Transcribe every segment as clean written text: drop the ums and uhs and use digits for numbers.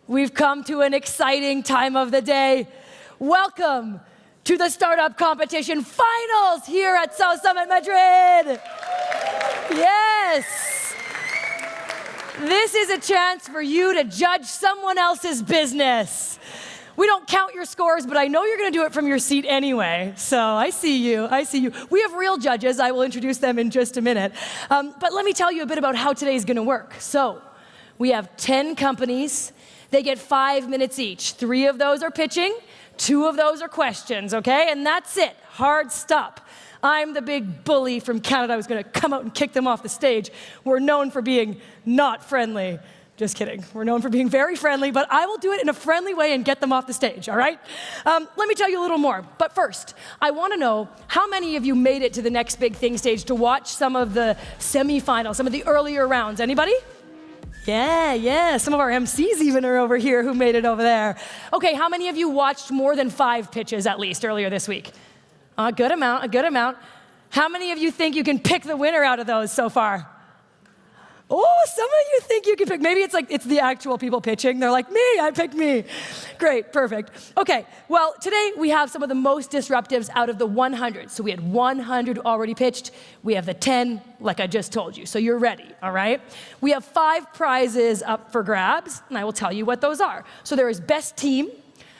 we've come to an exciting time of the day. Welcome to the Startup Competition Finals here at South Summit Madrid. Yes. This is a chance for you to judge someone else's business. We don't count your scores, but I know you're going to do it from your seat anyway. So I see you. We have real judges. I will introduce them in just a minute. But let me tell you a bit about how today is going to work. So we have 10 companies. They get 5 minutes each. 3 of those are pitching. 2 of those are questions, okay? And that's it. Hard stop. I'm the big bully from Canada who's going to come out and kick them off the stage. We're known for being not friendly. Just kidding. We're known for being very friendly, but I will do it in a friendly way and get them off the stage, all right? Let me tell you a little more. But first, I want to know how many of you made it to the next big thing stage to watch some of the semifinals, some of the earlier rounds. Anybody? Yeah. Some of our MCs even are over here who made it over there. Okay, how many of you watched more than 5 pitches at least earlier this week? A good amount. How many of you think you can pick the winner out of those so far? Oh, some of you think you can pick. Maybe it's the actual people pitching. They're like, I picked me. Great, perfect. Okay, well, today we have some of the most disruptives out of the 100. So we had 100 already pitched. We have the 10, like I just told you. So you're ready, all right? We have 5 prizes up for grabs, and I will tell you what those are. So there is best team.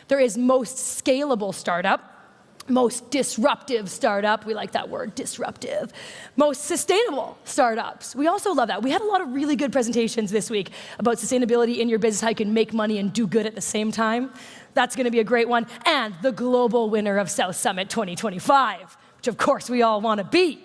There is most scalable startup. Most disruptive startup, we like that word, disruptive. Most sustainable startups, we also love that. We had a lot of really good presentations this week about sustainability in your business, how you can make money and do good at the same time. That's gonna be a great one. And the global winner of South Summit 2025, which of course we all wanna be.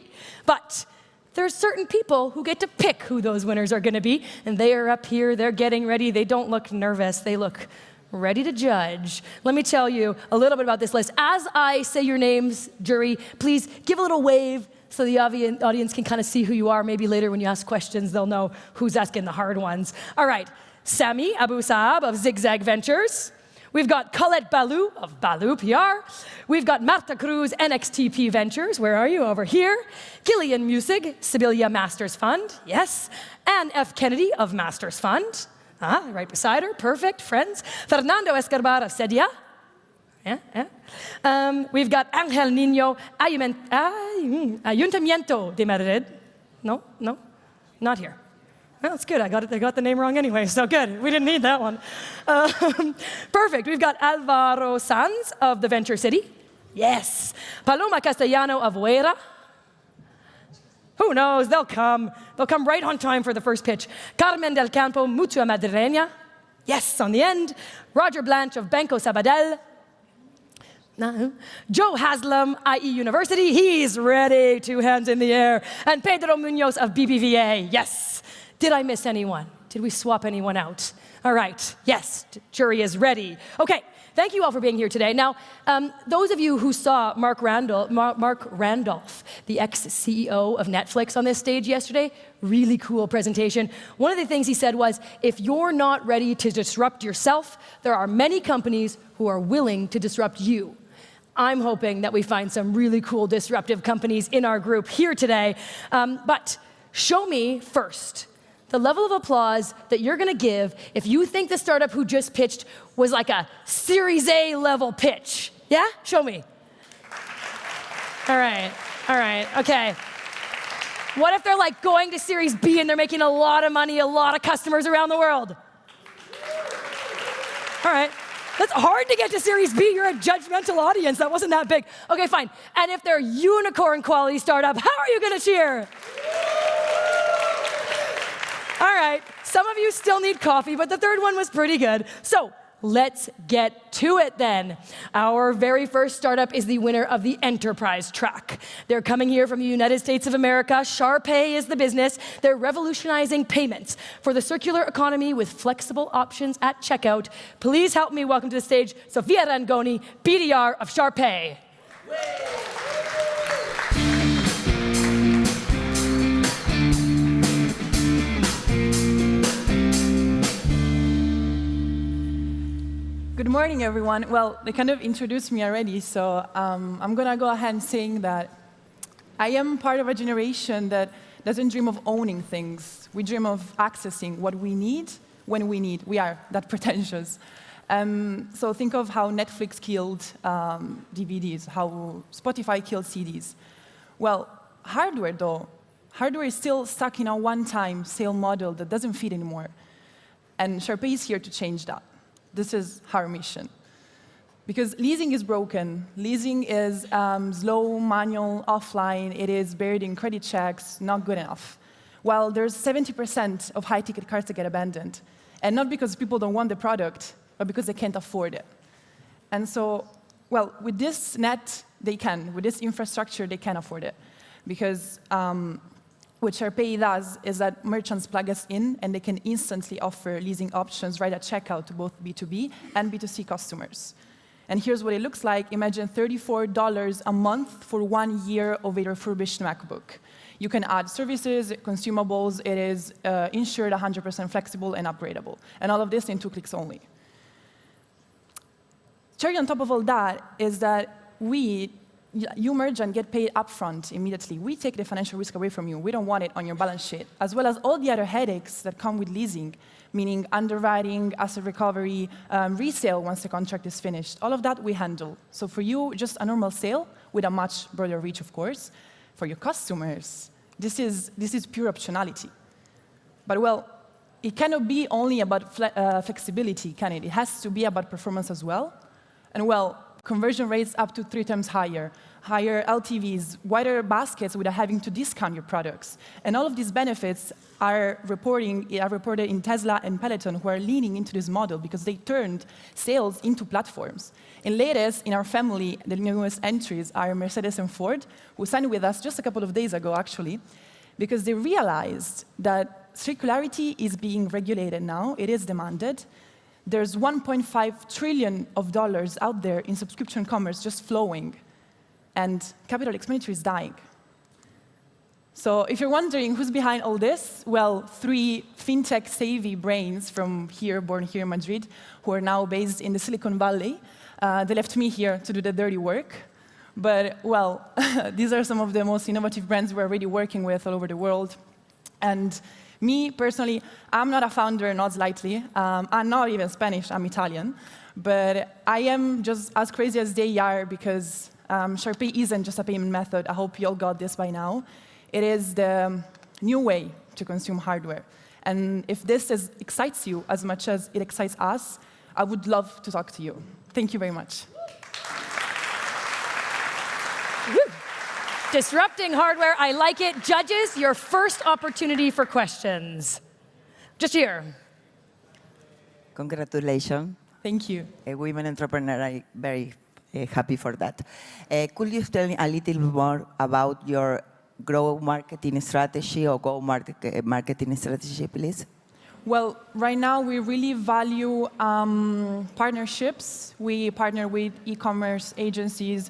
But there's certain people who get to pick who those winners are gonna be, and they are up here, they're getting ready, they don't look nervous, they look ready to judge. Let me tell you a little bit about this list. As I say your names, jury, please give a little wave so the audience can kind of see who you are. Maybe later when you ask questions, they'll know who's asking the hard ones. All right, Sami Abou Saab of Zigzag Ventures. We've got Colette Balou of Balou PR. We've got Marta Cruz, NXTP Ventures. Where are you? Over here. Gillian Musig, Sibylla Masters Fund. Yes. Anne F. Kennedy of Masters Fund. Right beside her, perfect, friends. Fernando Escobar of Sedia. We've got Angel Niño, Ayuntamiento de Madrid. No, not here. Well, it's good, I got the name wrong anyway, so good. We didn't need that one. Perfect, we've got Alvaro Sanz of the Venture City. Yes. Paloma Castellano of Huera. Who knows? They'll come right on time for the first pitch. Carmen del Campo, Mutua Madrileña. Yes, on the end. Roger Blanche of Banco Sabadell. Joe Haslam, IE University. He's ready, 2 hands in the air. And Pedro Munoz of BBVA. Yes. Did I miss anyone? Did we swap anyone out? All right. Yes, jury is ready. Okay. Thank you all for being here today. Now, those of you who saw Mark Randolph, the ex-CEO of Netflix on this stage yesterday, really cool presentation. One of the things he said was, if you're not ready to disrupt yourself, there are many companies who are willing to disrupt you. I'm hoping that we find some really cool disruptive companies in our group here today. But show me first the level of applause that you're gonna give if you think the startup who just pitched was like a Series A level pitch. Yeah? Show me. All right, okay. What if they're like going to Series B and they're making a lot of money, a lot of customers around the world? All right, that's hard to get to Series B. You're a judgmental audience. That wasn't that big. Okay, fine. And if they're unicorn quality startup, how are you gonna cheer? All right, some of you still need coffee, but the third one was pretty good. So let's get to it then. Our very first startup is the winner of the enterprise track. They're coming here from the United States of America. SharPay is the business. They're revolutionizing payments for the circular economy with flexible options at checkout. Please help me welcome to the stage Sofia Rangoni, BDR of SharPay. Good morning, everyone. Well, they kind of introduced me already, so I'm going to go ahead and saying that I am part of a generation that doesn't dream of owning things. We dream of accessing what we need when we need. We are that pretentious. So think of how Netflix killed DVDs, how Spotify killed CDs. Well, hardware, though, hardware is still stuck in a one-time sale model that doesn't fit anymore. And Sharpay is here to change that. This is our mission. Because leasing is broken. Leasing is slow, manual, offline. It is buried in credit checks, not good enough. While there's 70% of high-ticket cars that get abandoned. And not because people don't want the product, but because they can't afford it. And so, well, with this net, they can. With this infrastructure, they can afford it. Because what Sharpay does is that merchants plug us in, and they can instantly offer leasing options right at checkout to both B2B and B2C customers. And here's what it looks like. Imagine $34 a month for 1 year of a refurbished MacBook. You can add services, consumables. It is insured, 100% flexible, and upgradable. And all of this in 2 clicks only. Cherry on top of all that is that you merchant get paid upfront immediately. We take the financial risk away from you. We don't want it on your balance sheet, as well as all the other headaches that come with leasing, meaning underwriting, asset recovery, resale once the contract is finished. All of that we handle. So for you, just a normal sale with a much broader reach, of course. For your customers, this is pure optionality. But well, it cannot be only about flexibility, can it? It has to be about performance as well. And well, conversion rates up to 3 times higher, higher LTVs, wider baskets without having to discount your products. And all of these benefits are reported in Tesla and Peloton, who are leaning into this model because they turned sales into platforms. And latest in our family, the newest entries are Mercedes and Ford, who signed with us just a couple of days ago, actually, because they realized that circularity is being regulated now. It is demanded. There's $1.5 trillion out there in subscription commerce just flowing, and capital expenditure is dying. So if you're wondering who's behind all this, well, 3 fintech-savvy brains from here, born here in Madrid, who are now based in the Silicon Valley. They left me here to do the dirty work. But, well, these are some of the most innovative brands we're already working with all over the world. And me, personally, I'm not a founder, not slightly. I'm not even Spanish, I'm Italian. But I am just as crazy as they are because Sharpay isn't just a payment method. I hope you all got this by now. It is the new way to consume hardware. And if this excites you as much as it excites us, I would love to talk to you. Thank you very much. Disrupting hardware, I like it. Judges, your first opportunity for questions. Just here. Congratulations. Thank you. A women entrepreneur, I'm very happy for that. Could you tell me a little more about your growth marketing strategy or go-market marketing strategy, please? Well, right now we really value partnerships. We partner with e-commerce agencies,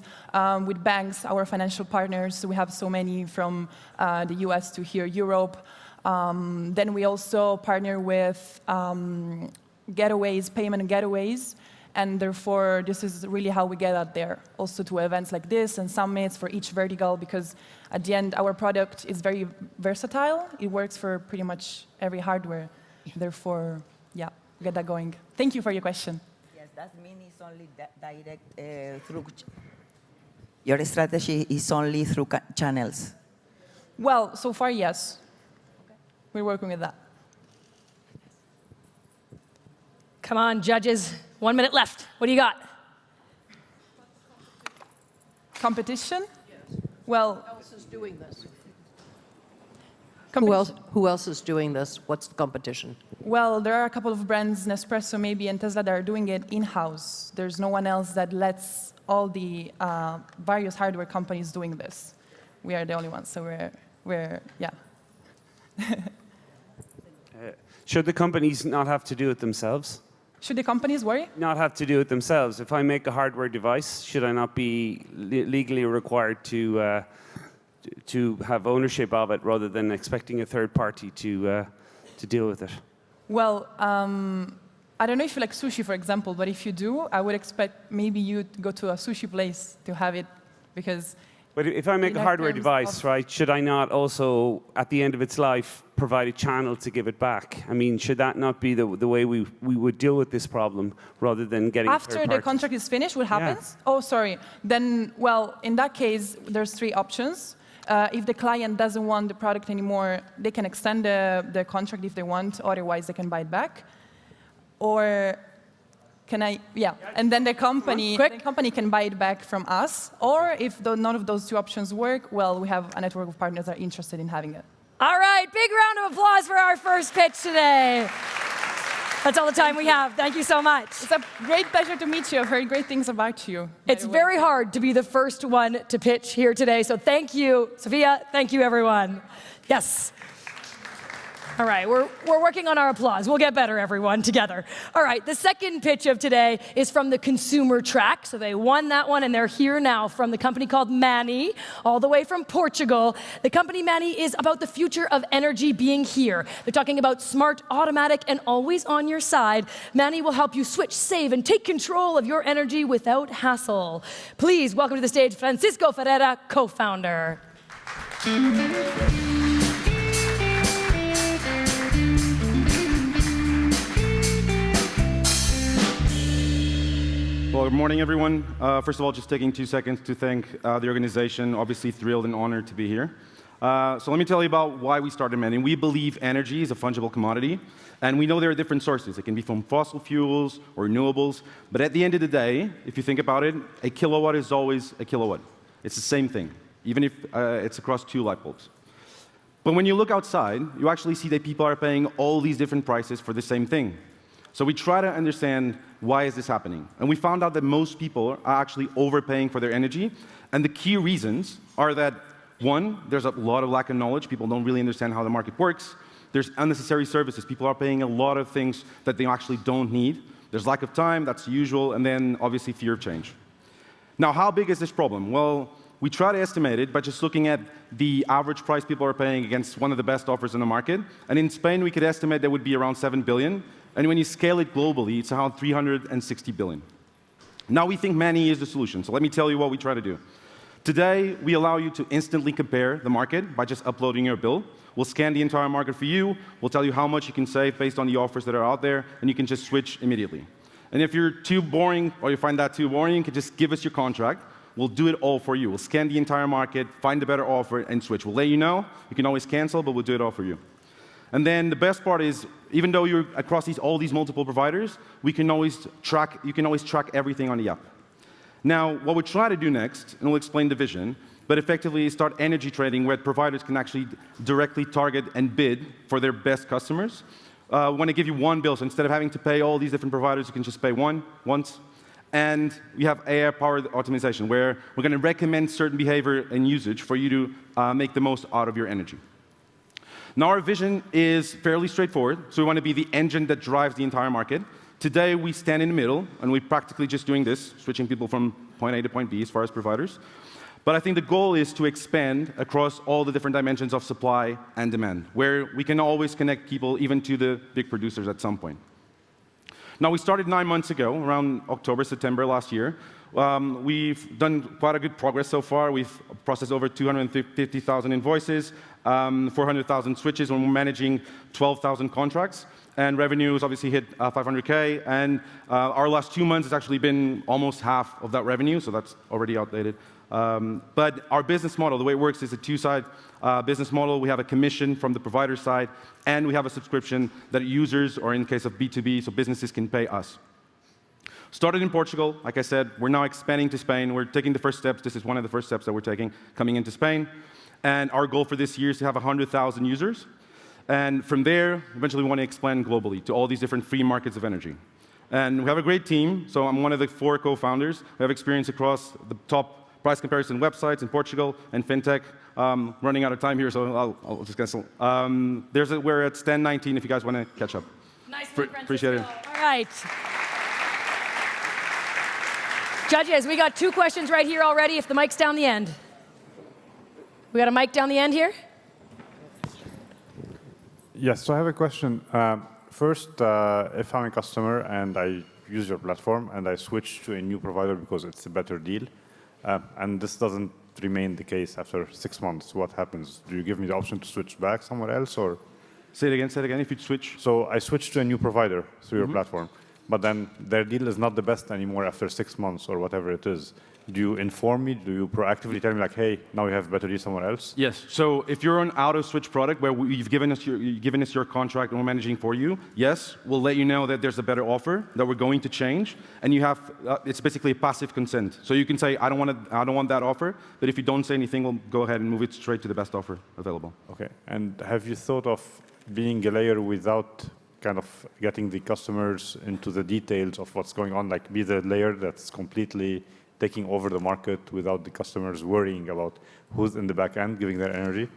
with banks, our financial partners. We have so many from the US to here, Europe. Then we also partner with getaways, payment getaways. And therefore, this is really how we get out there, also to events like this and summits for each vertical, because at the end, our product is very versatile. It works for pretty much every hardware. Therefore, yeah, get that going. Thank you for your question. Yes, that means it's only direct through. Your strategy is only through channels. Well, so far, yes. Okay. We're working with that. Come on, judges. 1 minute left. What do you got? Competition? Yes. Well, Who else is doing this? competition. Who else is doing this? What's the competition? Well, there are a couple of brands, Nespresso maybe and Tesla, that are doing it in-house. There's no one else that lets all the various hardware companies doing this. We are the only ones, so we're yeah. Should the companies not have to do it themselves? Should the companies worry? Not have to do it themselves. If I make a hardware device, should I not be legally required to have ownership of it rather than expecting a third party to deal with it? Well, I don't know if you like sushi, for example, but if you do, I would expect maybe you to go to a sushi place to have it, because But if I make in a our hardware terms device, of- right, should I not also, at the end of its life, provide a channel to give it back? I mean, should that not be the way we would deal with this problem rather than getting After third the parties? contract is finished, what happens? Oh, sorry. Then, well, in that case, there's 3 options. If the client doesn't want the product anymore, they can extend the contract if they want. Otherwise, they can buy it back. Or can I? Yeah. And then the company can buy it back from us. Or if none of those 2 options work, well, we have a network of partners that are interested in having it. All right, big round of applause for our first pitch today. That's all the time we have. Thank you so much. It's a great pleasure to meet you. I've heard great things about you. It's very hard to be the first one to pitch here today, so thank you, Sophia. Thank you, everyone. Yes. All right, we're working on our applause. We'll get better, everyone, together. All right, the second pitch of today is from the consumer track. So they won that one, and they're here now from the company called Manny, all the way from Portugal. The company Manny is about the future of energy being here. They're talking about smart, automatic, and always on your side. Manny will help you switch, save, and take control of your energy without hassle. Please welcome to the stage Francisco Ferreira, co-founder. Well, good morning, everyone. First of all, just taking 2 seconds to thank the organization. Obviously thrilled and honored to be here. So let me tell you about why we started Manny. We believe energy is a fungible commodity, and we know there are different sources. It can be from fossil fuels or renewables, but at the end of the day, if you think about it, a kilowatt is always a kilowatt. It's the same thing, even if it's across 2 light bulbs. But when you look outside, you actually see that people are paying all these different prices for the same thing. So we try to understand why is this happening. And we found out that most people are actually overpaying for their energy. And the key reasons are that, 1, there's a lot of lack of knowledge. People don't really understand how the market works. There's unnecessary services. People are paying a lot of things that they actually don't need. There's lack of time, that's usual, and then obviously fear of change. Now, how big is this problem? Well, we try to estimate it by just looking at the average price people are paying against one of the best offers in the market. And in Spain, we could estimate that would be around 7 billion. And when you scale it globally, it's around 360 billion. Now we think Manny is the solution. So let me tell you what we try to do. Today, we allow you to instantly compare the market by just uploading your bill. We'll scan the entire market for you. We'll tell you how much you can save based on the offers that are out there, and you can just switch immediately. And if you're too boring, or you find that too boring, you can just give us your contract. We'll do it all for you. We'll scan the entire market, find a better offer, and switch. We'll let you know. You can always cancel, but we'll do it all for you. And then the best part is, even though you're across all these multiple providers, you can always track everything on the app. Now, what we try to do next, and we'll explain the vision, but effectively start energy trading where providers can actually directly target and bid for their best customers. When they give you one bill, so instead of having to pay all these different providers, you can just pay once. And we have AI-powered optimization, where we're going to recommend certain behavior and usage for you to make the most out of your energy. Now, our vision is fairly straightforward. So we want to be the engine that drives the entire market. Today, we stand in the middle, and we're practically just doing this, switching people from point A to point B as far as providers. But I think the goal is to expand across all the different dimensions of supply and demand, where we can always connect people even to the big producers at some point. Now, we started 9 months ago, around October, September last year. We've done quite a good progress so far. We've processed over 250,000 invoices, 400,000 switches, and we're managing 12,000 contracts. And revenue has obviously hit 500K. And our last 2 months has actually been almost half of that revenue, so that's already outdated. But our business model, the way it works, is a 2-side business model. We have a commission from the provider side, and we have a subscription that users, or in case of B2B, so businesses can pay us. Started in Portugal, like I said, we're now expanding to Spain. We're taking the first steps. This is one of the first steps that we're taking, coming into Spain. And our goal for this year is to have 100,000 users. And from there, eventually we want to expand globally to all these different free markets of energy. And we have a great team. So I'm one of the 4 co-founders. We have experience across the top price comparison websites in Portugal and fintech. Running out of time here, so I'll just cancel. We're at stand 19 if you guys want to catch up. Nice, appreciate it. All right. Judges, we got 2 questions right here already, if the mic's down the end. We got a mic down the end here? Yes, so I have a question. First, if I'm a customer and I use your platform and I switch to a new provider because it's a better deal, and this doesn't remain the case after 6 months, what happens? Do you give me the option to switch back somewhere else, or? Say it again, if you switch. So I switched to a new provider through your platform, but then their deal is not the best anymore after 6 months or whatever it is. Do you inform me? Do you proactively tell me like, hey, now we have a better deal somewhere else? Yes. So if you're an auto-switch product where you've given us your contract and we're managing for you, yes, we'll let you know that there's a better offer that we're going to change, and you have it's basically a passive consent. So you can say, I don't want that offer, but if you don't say anything, we'll go ahead and move it straight to the best offer available. Okay. And have you thought of being a layer without kind of getting the customers into the details of what's going on, like be the layer that's completely taking over the market without the customers worrying about who's in the back end giving their energy?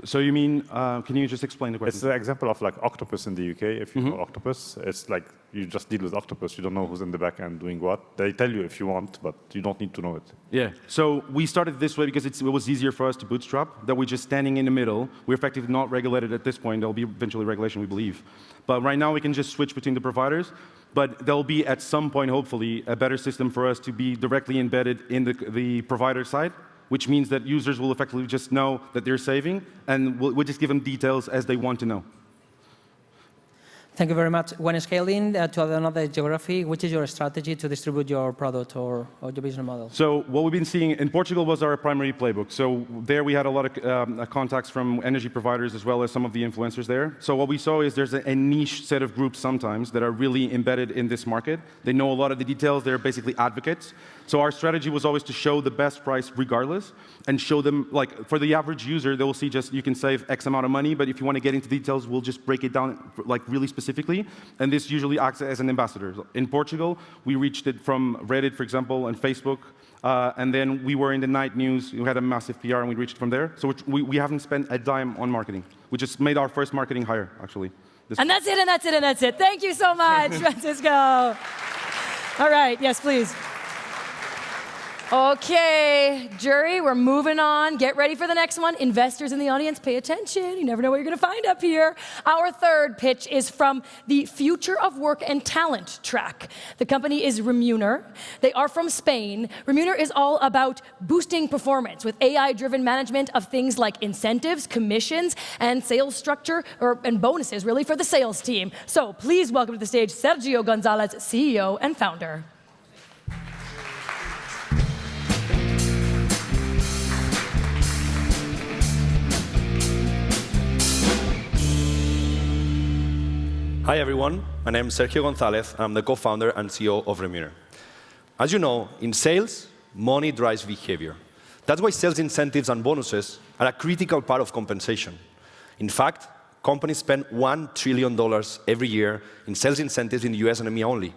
So you mean, can you just explain the question? It's the example of like Octopus in the UK. If you know Octopus, it's like you just deal with Octopus. You don't know who's in the back end doing what. They tell you if you want, but you don't need to know it. Yeah. So we started this way because it was easier for us to bootstrap, that we're just standing in the middle. We're effectively not regulated at this point. There'll be eventually regulation, we believe. But right now we can just switch between the providers. But there'll be at some point, hopefully, a better system for us to be directly embedded in the provider side, which means that users will effectively just know that they're saving, and we'll just give them details as they want to know. Thank you very much. When scaling to another geography, which is your strategy to distribute your product or your business model? So what we've been seeing in Portugal was our primary playbook. So there we had a lot of contacts from energy providers as well as some of the influencers there. So what we saw is there's a niche set of groups sometimes that are really embedded in this market. They know a lot of the details. They're basically advocates. So our strategy was always to show the best price regardless and show them, like for the average user, they will see just you can save X amount of money, but if you want to get into details, we'll just break it down like really specifically. And this usually acts as an ambassador. In Portugal, we reached it from Reddit, for example, and Facebook. And then we were in the night news. We had a massive PR, and we reached it from there. So we haven't spent a dime on marketing. We just made our first marketing hire, actually. And that's it, and that's it, and that's it. Thank you so much, Francisco. All right, yes, please. Okay, jury, we're moving on. Get ready for the next one. Investors in the audience, pay attention. You never know what you're going to find up here. Our third pitch is from the Future of Work and Talent track. The company is Remuner. They are from Spain. Remuner is all about boosting performance with AI-driven management of things like incentives, commissions, and sales structure, and bonuses, really, for the sales team. So please welcome to the stage Sergio Gonzalez, CEO and founder. Hi everyone, my name is Sergio Gonzalez, and I'm the co-founder and CEO of Remuner. As you know, in sales, money drives behavior. That's why sales incentives and bonuses are a critical part of compensation. In fact, companies spend $1 trillion every year in sales incentives in the US and EMEA only.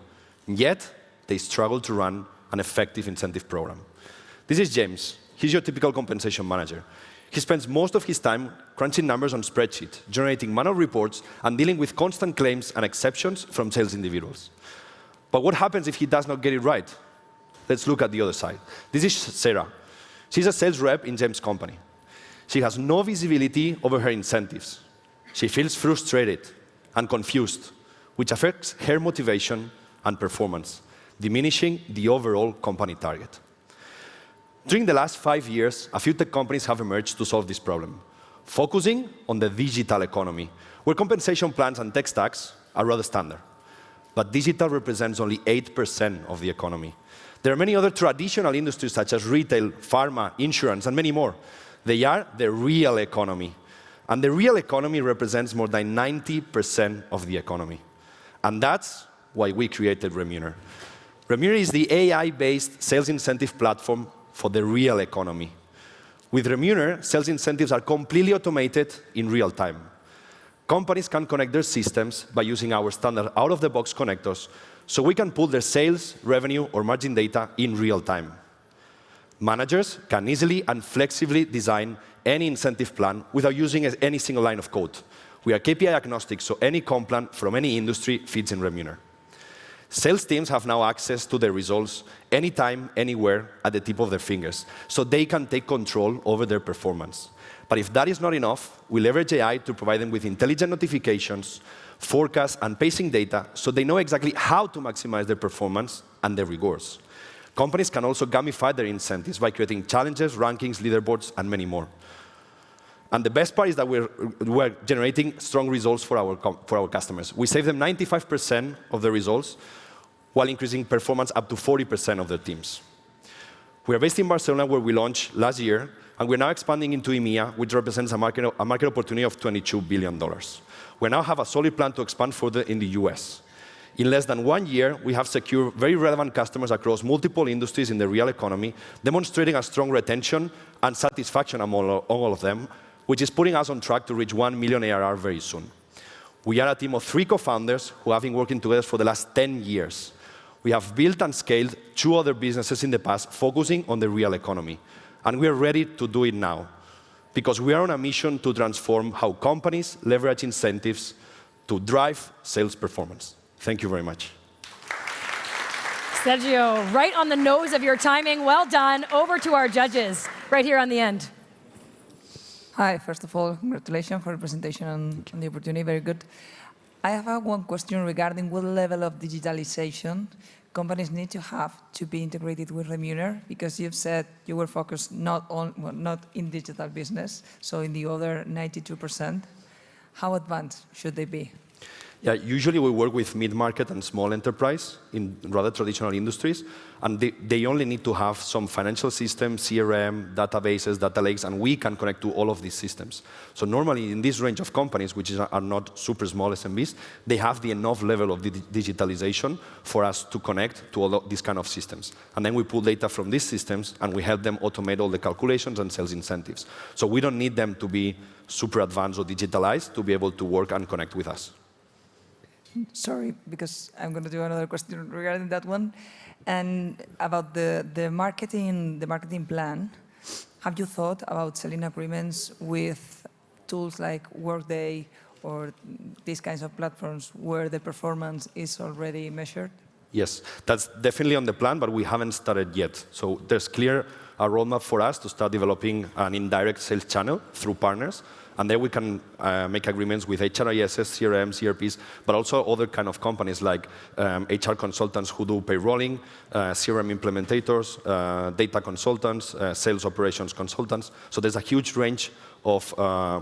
And yet, they struggle to run an effective incentive program. This is James. He's your typical compensation manager. He spends most of his time crunching numbers on spreadsheets, generating manual reports, and dealing with constant claims and exceptions from sales individuals. But what happens if he does not get it right? Let's look at the other side. This is Sarah. She's a sales rep in James' company. She has no visibility over her incentives. She feels frustrated and confused, which affects her motivation and performance, diminishing the overall company target. During the last 5 years, a few tech companies have emerged to solve this problem, focusing on the digital economy, where compensation plans and tech stacks are rather standard. But digital represents only 8% of the economy. There are many other traditional industries such as retail, pharma, insurance, and many more. They are the real economy. And the real economy represents more than 90% of the economy. And that's why we created Remuner. Remuner is the AI-based sales incentive platform for the real economy. With Remuner, sales incentives are completely automated in real time. Companies can connect their systems by using our standard out-of-the-box connectors, so we can pull their sales, revenue, or margin data in real time. Managers can easily and flexibly design any incentive plan without using any single line of code. We are KPI agnostic, so any comp plan from any industry fits in Remuner. Sales teams have now access to their results anytime, anywhere, at the tip of their fingers, so they can take control over their performance. But if that is not enough, we leverage AI to provide them with intelligent notifications, forecasts, and pacing data, so they know exactly how to maximize their performance and their rewards. Companies can also gamify their incentives by creating challenges, rankings, leaderboards, and many more. And the best part is that we're generating strong results for our customers. We save them 95% of the results while increasing performance up to 40% of their teams. We are based in Barcelona, where we launched last year, and we're now expanding into EMEA, which represents a market opportunity of $22 billion. We now have a solid plan to expand further in the US. In less than 1 year, we have secured very relevant customers across multiple industries in the real economy, demonstrating a strong retention and satisfaction among all of them, which is putting us on track to reach 1 million ARR very soon. We are a team of 3 co-founders who have been working together for the last 10 years. We have built and scaled 2 other businesses in the past, focusing on the real economy. And we are ready to do it now, because we are on a mission to transform how companies leverage incentives to drive sales performance. Thank you very much. Sergio, right on the nose of your timing. Well done. Over to our judges, right here on the end. Hi, first of all, congratulations for the presentation and the opportunity, very good. I have one question regarding what level of digitalization companies need to have to be integrated with Remuner, because you've said you were focused not in digital business, so in the other 92%. How advanced should they be? Yeah, usually we work with mid-market and small enterprise in rather traditional industries, and they only need to have some financial systems, CRM, databases, data lakes, and we can connect to all of these systems. So normally in this range of companies, which are not super small SMBs, they have the enough level of digitalization for us to connect to all of these kind of systems. And then we pull data from these systems, and we help them automate all the calculations and sales incentives. So we don't need them to be super advanced or digitalized to be able to work and connect with us. Sorry, because I'm going to do another question regarding that one. And about the marketing plan, have you thought about selling agreements with tools like Workday or these kinds of platforms where the performance is already measured? Yes, that's definitely on the plan, but we haven't started yet. So there's clear a roadmap for us to start developing an indirect sales channel through partners. And there we can make agreements with HRISs, CRMs, ERPs, but also other kind of companies like HR consultants who do payrolling, CRM implementators, data consultants, sales operations consultants. So there's a huge range of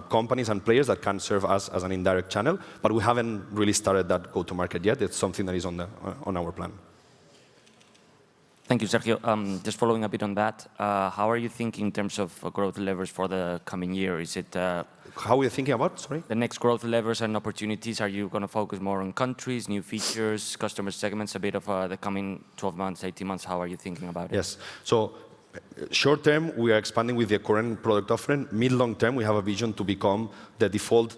companies and players that can serve us as an indirect channel, but we haven't really started that go-to-market yet. It's something that is on our plan. Thank you, Sergio. Just following a bit on that, how are you thinking in terms of growth levers for the coming year? Is it how are you thinking about? Sorry. The next growth levers and opportunities. Are you going to focus more on countries, new features, customer segments? A bit of the coming 12 months, 18 months. How are you thinking about it? Yes. So short term, we are expanding with the current product offering. Mid-long term, we have a vision to become the default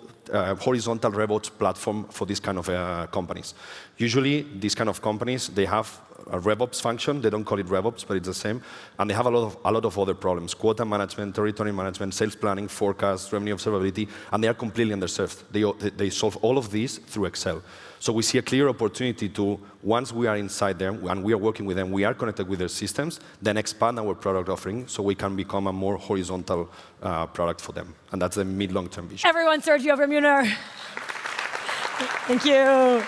horizontal RevOps platform for these kind of companies. Usually, these kind of companies, they have a RevOps function. They don't call it RevOps, but it's the same. And they have a lot of other problems: quota management, territory management, sales planning, forecast, revenue observability, and they are completely underserved. They solve all of these through Excel. So we see a clear opportunity to, once we are inside them and we are working with them, we are connected with their systems, then expand our product offering so we can become a more horizontal product for them. And that's the mid-long-term vision. Everyone, Sergio Remuner. Thank you.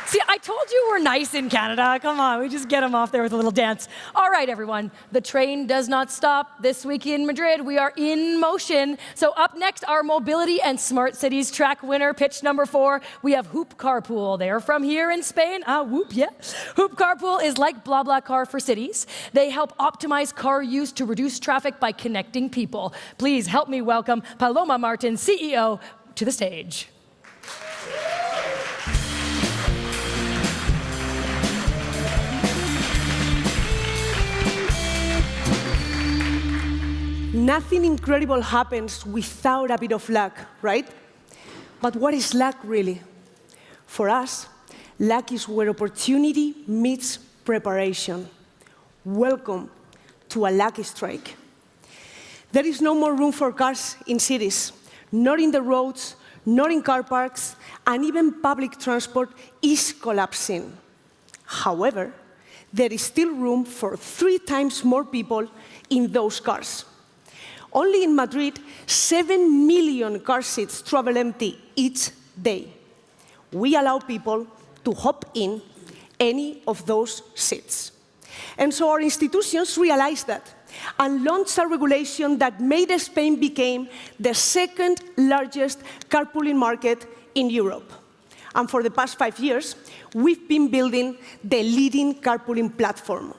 See, I told you we're nice in Canada. Come on, we just get them off there with a little dance. All right, everyone, the train does not stop. This week in Madrid, we are in motion. So up next, our mobility and smart cities track winner, pitch number 4. We have Hoop Carpool. They are from here in Spain. Whoop, yeah. Hoop Carpool is like BlaBlaCar for cities. They help optimize car use to reduce traffic by connecting people. Please help me welcome Paloma Martin, CEO, to the stage. Nothing incredible happens without a bit of luck, right? But what is luck really? For us, luck is where opportunity meets preparation. Welcome to a lucky strike. There is no more room for cars in cities, not in the roads, not in car parks, and even public transport is collapsing. However, there is still room for 3 times more people in those cars. Only in Madrid, 7 million car seats travel empty each day. We allow people to hop in any of those seats. And so our institutions realized that and launched a regulation that made Spain become the second largest carpooling market in Europe. And for the past 5 years, we've been building the leading carpooling platform.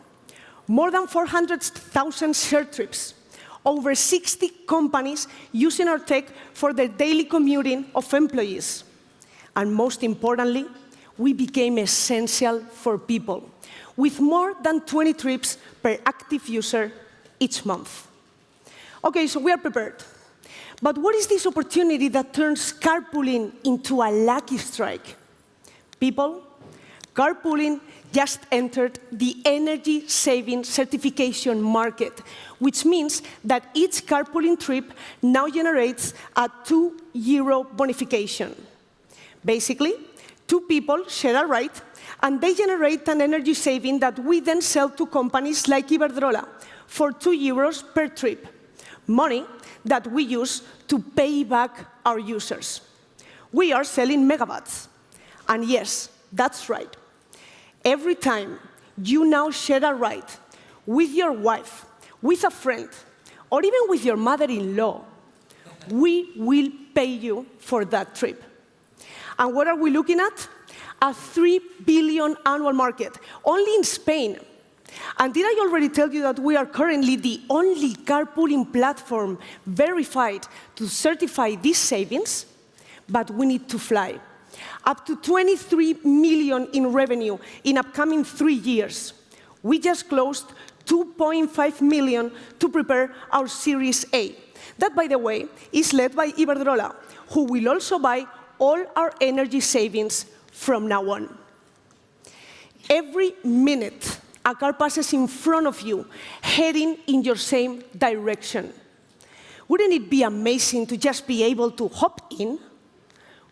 More than 400,000 shared trips, over 60 companies using our tech for the daily commuting of employees. And most importantly, we became essential for people, with more than 20 trips per active user each month. Okay, so we are prepared. But what is this opportunity that turns carpooling into a lucky strike? People, carpooling just entered the energy-saving certification market, which means that each carpooling trip now generates a €2 bonification. Basically, 2 people share a ride, and they generate an energy saving that we then sell to companies like Iberdrola for €2 per trip, money that we use to pay back our users. We are selling megawatts. And yes, that's right. Every time you now share a ride with your wife, with a friend, or even with your mother-in-law, we will pay you for that trip. And what are we looking at? A 3 billion annual market, only in Spain. And did I already tell you that we are currently the only carpooling platform verified to certify these savings? But we need to fly. Up to 23 million in revenue in upcoming 3 years. We just closed 2.5 million to prepare our Series A. That, by the way, is led by Iberdrola, who will also buy all our energy savings from now on. Every minute, a car passes in front of you, heading in your same direction. Wouldn't it be amazing to just be able to hop in?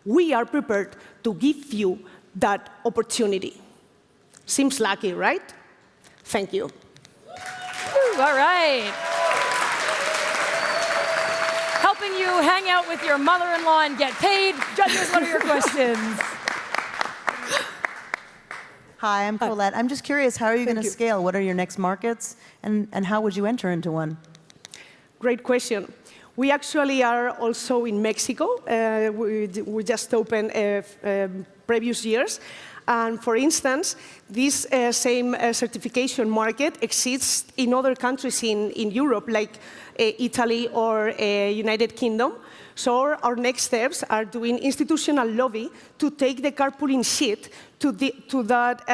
We are prepared to give you that opportunity. Seems lucky, right? Thank you. All right. Helping you hang out with your mother-in-law and get paid. Judges, what are your questions? Hi, I'm Colette. I'm just curious, how are you going to scale? What are your next markets? And how would you enter into one? Great question. We actually are also in Mexico. We just opened previous years. And for instance, this same certification market exists in other countries in Europe, like Italy or United Kingdom. So our next steps are doing institutional lobby to take the carpooling sheet to that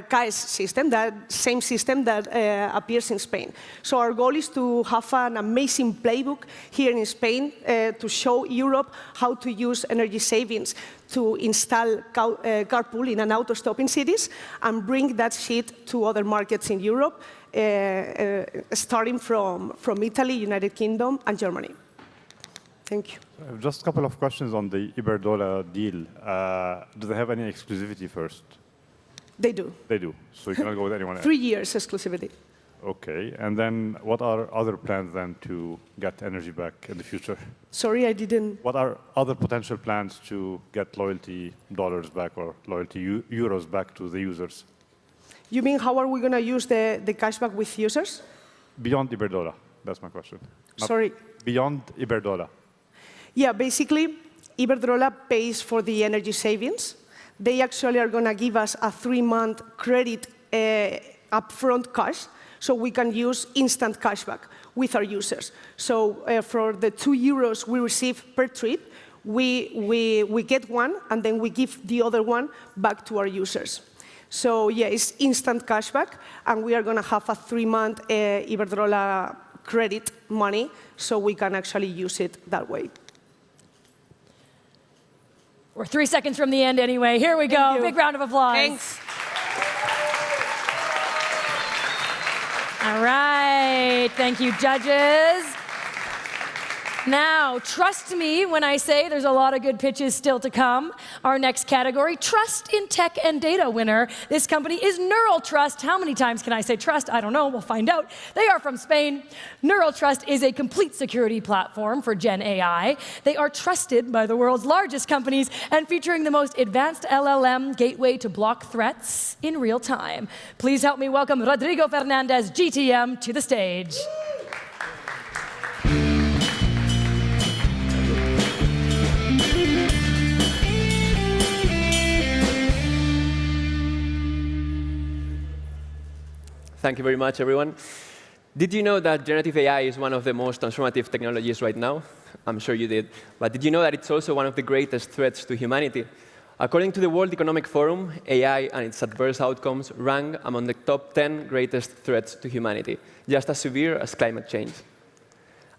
CAES system, that same system that appears in Spain. So our goal is to have an amazing playbook here in Spain to show Europe how to use energy savings to install carpooling and auto-stop in cities and bring that sheet to other markets in Europe, starting from Italy, United Kingdom, and Germany. Thank you. Just a couple of questions on the Iberdrola deal. Do they have any exclusivity first? They do. They do. So you cannot go with anyone else? 3 years exclusivity. Okay. And then what are other plans then to get energy back in the future? Sorry, I didn't. What are other potential plans to get loyalty dollars back or loyalty euros back to the users? You mean how are we going to use the cashback with users? Beyond Iberdrola. That's my question. Sorry. Beyond Iberdrola. Yeah, basically, Iberdrola pays for the energy savings. They actually are going to give us a 3-month credit upfront cash, so we can use instant cashback with our users. So for the €2 we receive per trip, we get one, and then we give the other one back to our users. So yeah, it's instant cashback, and we are going to have a 3-month Iberdrola credit money, so we can actually use it that way. We're 3 seconds from the end anyway. Here we go. Big round of applause. Thanks. All right. Thank you, judges. Now, trust me when I say there's a lot of good pitches still to come. Our next category, Trust in Tech and Data winner. This company is Neural Trust. How many times can I say trust? I don't know. We'll find out. They are from Spain. Neural Trust is a complete security platform for Gen AI. They are trusted by the world's largest companies and featuring the most advanced LLM gateway to block threats in real time. Please help me welcome Rodrigo Fernandez, GTM, to the stage. Thank you very much, everyone. Did you know that generative AI is one of the most transformative technologies right now? I'm sure you did. But did you know that it's also one of the greatest threats to humanity? According to the World Economic Forum, AI and its adverse outcomes rank among the top 10 greatest threats to humanity, just as severe as climate change.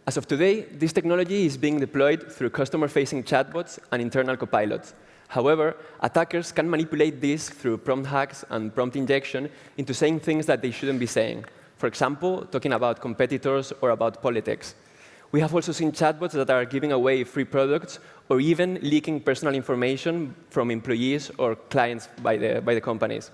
As of today, this technology is being deployed through customer-facing chatbots and internal copilots. However, attackers can manipulate this through prompt hacks and prompt injection into saying things that they shouldn't be saying. For example, talking about competitors or about politics. We have also seen chatbots that are giving away free products or even leaking personal information from employees or clients by the companies.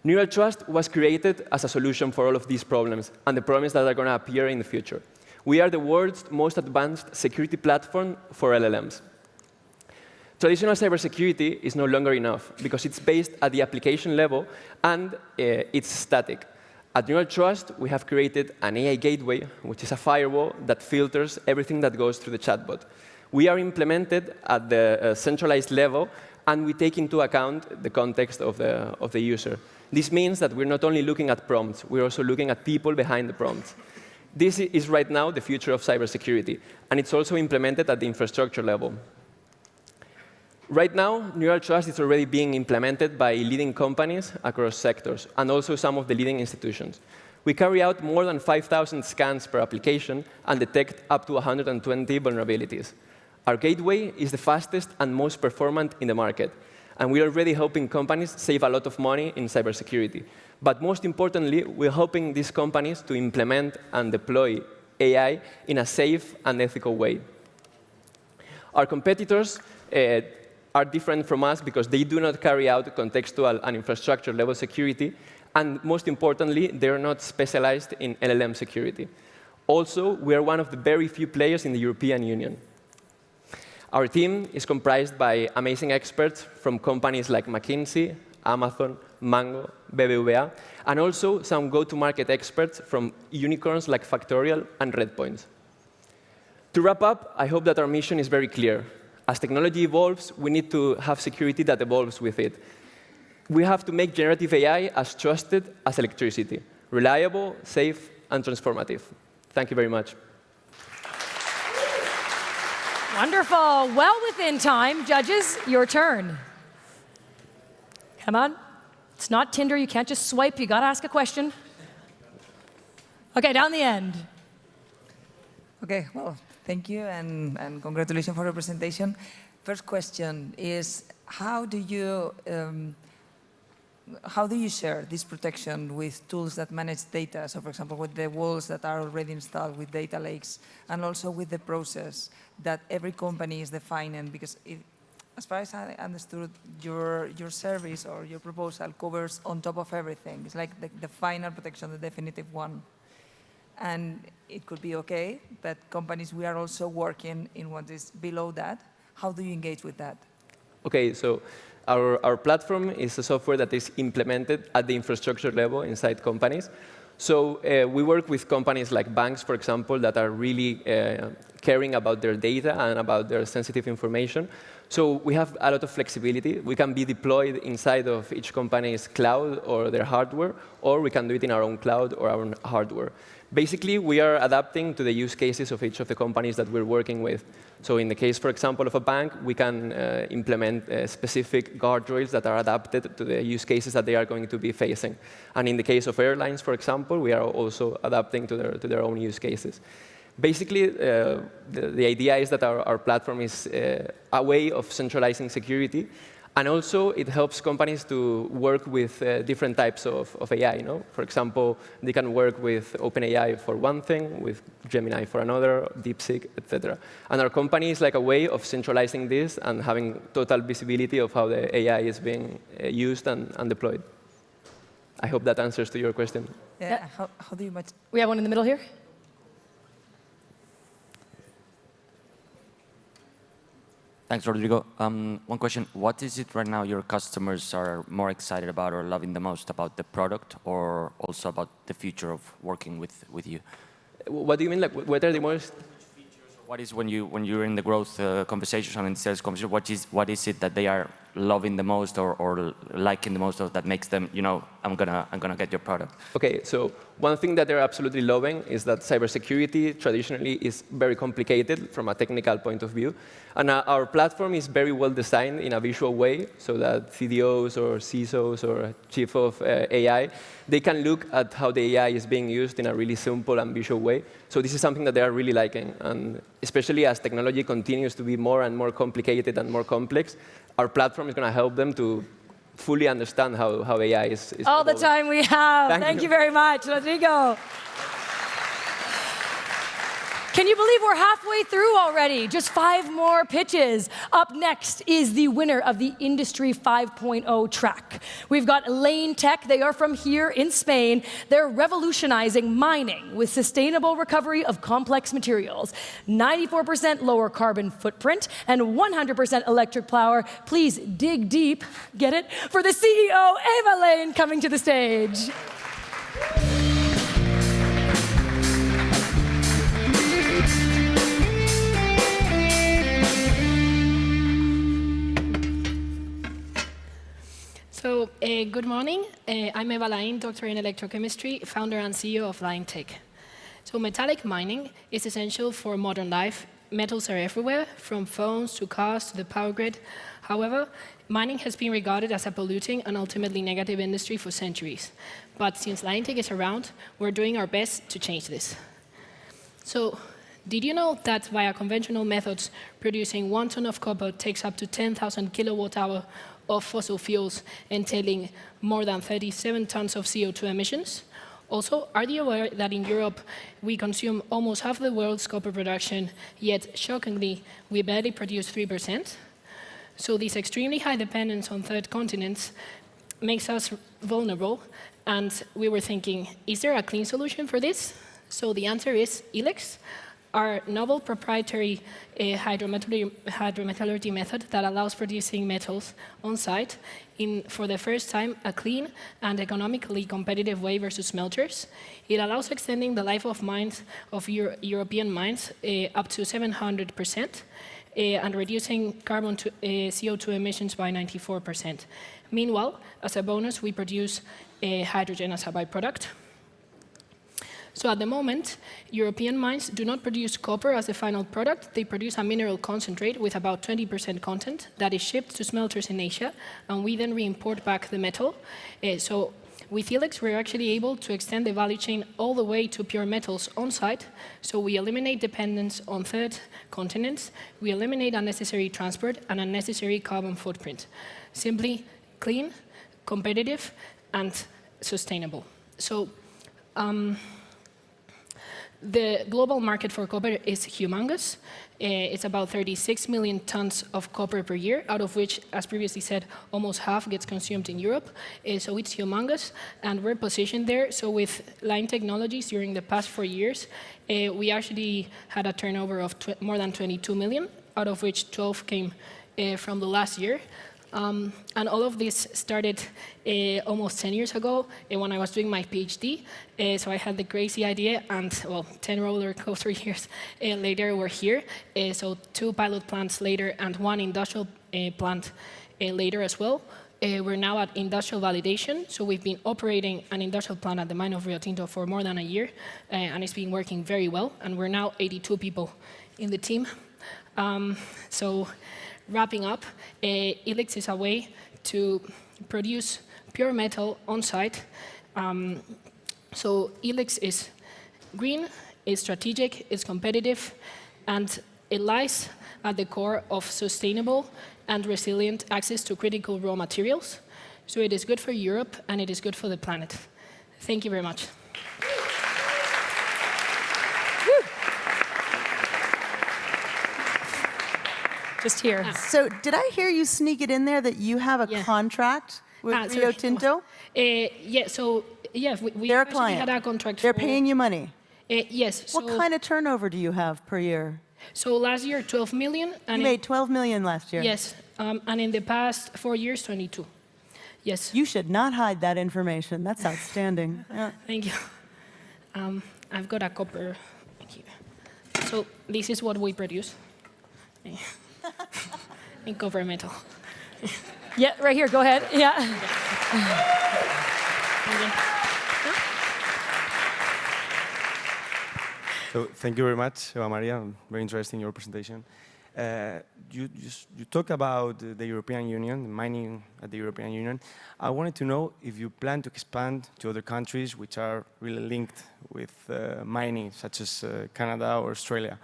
Neural Trust was created as a solution for all of these problems and the problems that are going to appear in the future. We are the world's most advanced security platform for LLMs. Traditional cybersecurity is no longer enough because it's based at the application level and it's static. At Neural Trust, we have created an AI gateway, which is a firewall that filters everything that goes through the chatbot. We are implemented at the centralized level, and we take into account the context of the user. This means that we're not only looking at prompts, we're also looking at people behind the prompts. This is right now the future of cybersecurity, and it's also implemented at the infrastructure level. Right now, Neural Trust is already being implemented by leading companies across sectors, and also some of the leading institutions. We carry out more than 5,000 scans per application and detect up to 120 vulnerabilities. Our gateway is the fastest and most performant in the market, and we're already helping companies save a lot of money in cybersecurity. But most importantly, we're helping these companies to implement and deploy AI in a safe and ethical way. Our competitors are different from us because they do not carry out contextual and infrastructure-level security, and most importantly, they're not specialized in LLM security. Also, we are one of the very few players in the European Union. Our team is comprised by amazing experts from companies like McKinsey, Amazon, Mango, BBVA, and also some go-to-market experts from unicorns like Factorial and Redpoint. To wrap up, I hope that our mission is very clear. As technology evolves, we need to have security that evolves with it. We have to make generative AI as trusted as electricity, reliable, safe, and transformative. Thank you very much. Wonderful. Well within time. Judges, your turn. Come on. It's not Tinder. You can't just swipe. You got to ask a question. OK, down the end. OK, well, thank you, and congratulations for your presentation. First question is, how do you share this protection with tools that manage data? So, for example, with the walls that are already installed with data lakes, and also with the process that every company is defining? Because as far as I understood, your service or your proposal covers on top of everything. It's like the final protection, the definitive one. And it could be OK, but companies, we are also working in what is below that. How do you engage with that? OK, so our platform is a software that is implemented at the infrastructure level inside companies. So we work with companies like banks, for example, that are really caring about their data and about their sensitive information. So we have a lot of flexibility. We can be deployed inside of each company's cloud or their hardware, or we can do it in our own cloud or our own hardware. Basically, we are adapting to the use cases of each of the companies that we're working with. So in the case, for example, of a bank, we can implement specific guardrails that are adapted to the use cases that they are going to be facing. And in the case of airlines, for example, we are also adapting to their own use cases. Basically, the idea is that our platform is a way of centralizing security And also, it helps companies to work with different types of AI. For example, they can work with OpenAI for one thing, with Gemini for another, DeepSeek, etc. And our company is like a way of centralizing this and having total visibility of how the AI is being used and deployed. I hope that answers to your question. Yeah. How do you match? We have one in the middle here. Thanks, Rodrigo. One question. What is it right now your customers are more excited about or loving the most about the product, or also about the future of working with you? What do you mean? Like, what are the most? What is when you're in the growth conversations and in sales conversations, what is it that they are loving the most or liking the most, or that makes them, I'm gonna get your product? Okay, so one thing that they're absolutely loving is that cybersecurity traditionally is very complicated from a technical point of view. And our platform is very well designed in a visual way so that CDOs or CISOs or chief of AI, they can look at how the AI is being used in a really simple and visual way. So this is something that they are really liking. And especially as technology continues to be more and more complicated and more complex, our platform is going to help them to fully understand how AI is all the time we have. Thank you very much, Rodrigo. Can you believe we're halfway through already? Just 5 more pitches. Up next is the winner of the Industry 5.0 track. We've got Lane Tech. They are from here in Spain. They're revolutionizing mining with sustainable recovery of complex materials, 94% lower carbon footprint, and 100% electric power. Please dig deep, get it, for the CEO, Eva Lane, coming to the stage. So, good morning. I'm Eva Lain, doctor in electrochemistry, founder and CEO of Lane Tech. So, metallic mining is essential for modern life. Metals are everywhere, from phones to cars to the power grid. However, mining has been regarded as a polluting and ultimately negative industry for centuries. But since Lane Tech is around, we're doing our best to change this. So, did you know that via conventional methods, producing 1 ton of copper takes up to 10,000 kilowatt-hours of fossil fuels, entailing more than 37 tons of CO2 emissions? Also, are you aware that in Europe, we consume almost half the world's copper production, yet, shockingly, we barely produce 3%? So this extremely high dependence on third continents makes us vulnerable, and we were thinking, is there a clean solution for this? So the answer is ILEX, our novel proprietary hydrometallurgy method that allows producing metals on site in, for the first time, a clean and economically competitive way versus smelters. It allows extending the life of mines, of European mines, up to 700%, and reducing carbon CO2 emissions by 94%. Meanwhile, as a bonus, we produce hydrogen as a byproduct. So at the moment, European mines do not produce copper as the final product. They produce a mineral concentrate with about 20% content that is shipped to smelters in Asia, and we then re-import back the metal. So with ILEX, we're actually able to extend the value chain all the way to pure metals on site. So we eliminate dependence on third continents. We eliminate unnecessary transport and unnecessary carbon footprint. Simply clean, competitive, and sustainable. So, the global market for copper is humongous. It's about 36 million tons of copper per year, out of which, as previously said, almost half gets consumed in Europe. So it's humongous, and we're positioned there. So with Lane Technologies, during the past 4 years, we actually had a turnover of more than 22 million, out of which 12 came from the last year. And all of this started almost 10 years ago when I was doing my PhD. So I had the crazy idea, and well, 10 roller coaster years later, we're here. So 2 pilot plants later, and 1 industrial plant later as well. We're now at industrial validation. So we've been operating an industrial plant at the mine of Rio Tinto for more than a year, and it's been working very well. And we're now 82 people in the team. So wrapping up, ILEX is a way to produce pure metal on site. So ILEX is green, is strategic, is competitive, and it lies at the core of sustainable and resilient access to critical raw materials. So it is good for Europe and it is good for the planet. Thank you very much. Just here. So did I hear you sneak it in there that you have a contract with Rio Tinto? Yeah, so yeah, we They're a actually client. had a contract. They're paying you money. Yes. What kind of turnover do you have per year? So last year, 12 million. And You made 12 million last year. Yes, and in the past 4 years, 22. Yes. You should not hide that information. That's outstanding. Yeah. Thank you. I've got a copper here. So this is what we produce in copper metal. Yeah, right here. Go ahead. Yeah. So thank you very much, Eva Maria. Very interesting your presentation. You talk about the European Union, mining at the European Union. I wanted to know if you plan to expand to other countries which are really linked with mining, such as Canada or Australia.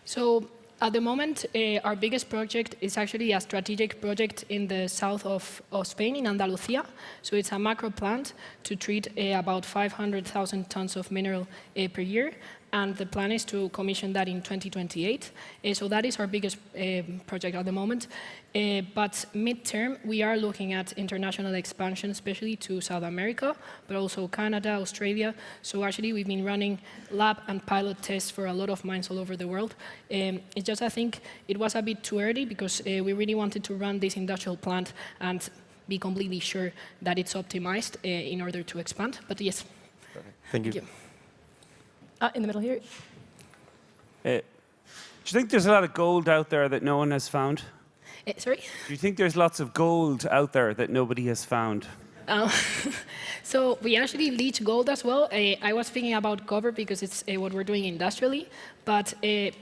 So at the moment, our biggest project is actually a strategic project in the south of Spain, in Andalusia. So it's a macro plant to treat about 500,000 tons of mineral per year. And the plan is to commission that in 2028. So that is our biggest project at the moment. But mid-term, we are looking at international expansion, especially to South America, but also Canada, Australia. So actually, we've been running lab and pilot tests for a lot of mines all over the world. It's just, I think, it was a bit too early because we really wanted to run this industrial plant and be completely sure that it's optimized in order to expand. But yes. Thank you. In the middle here. Do you think there's a lot of gold out there that no one has found? Sorry? Do you think there's lots of gold out there that nobody has found? So we actually leach gold as well. I was thinking about copper because it's what we're doing industrially, but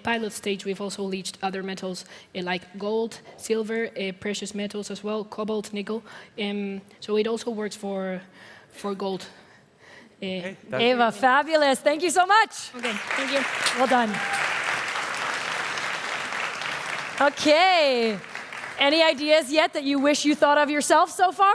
pilot stage we've also leached other metals like gold, silver, precious metals as well, cobalt, nickel. So it also works for gold. Eva, fabulous. Thank you so much. Okay, thank you. Well done. Okay. Any ideas yet that you wish you thought of yourself so far?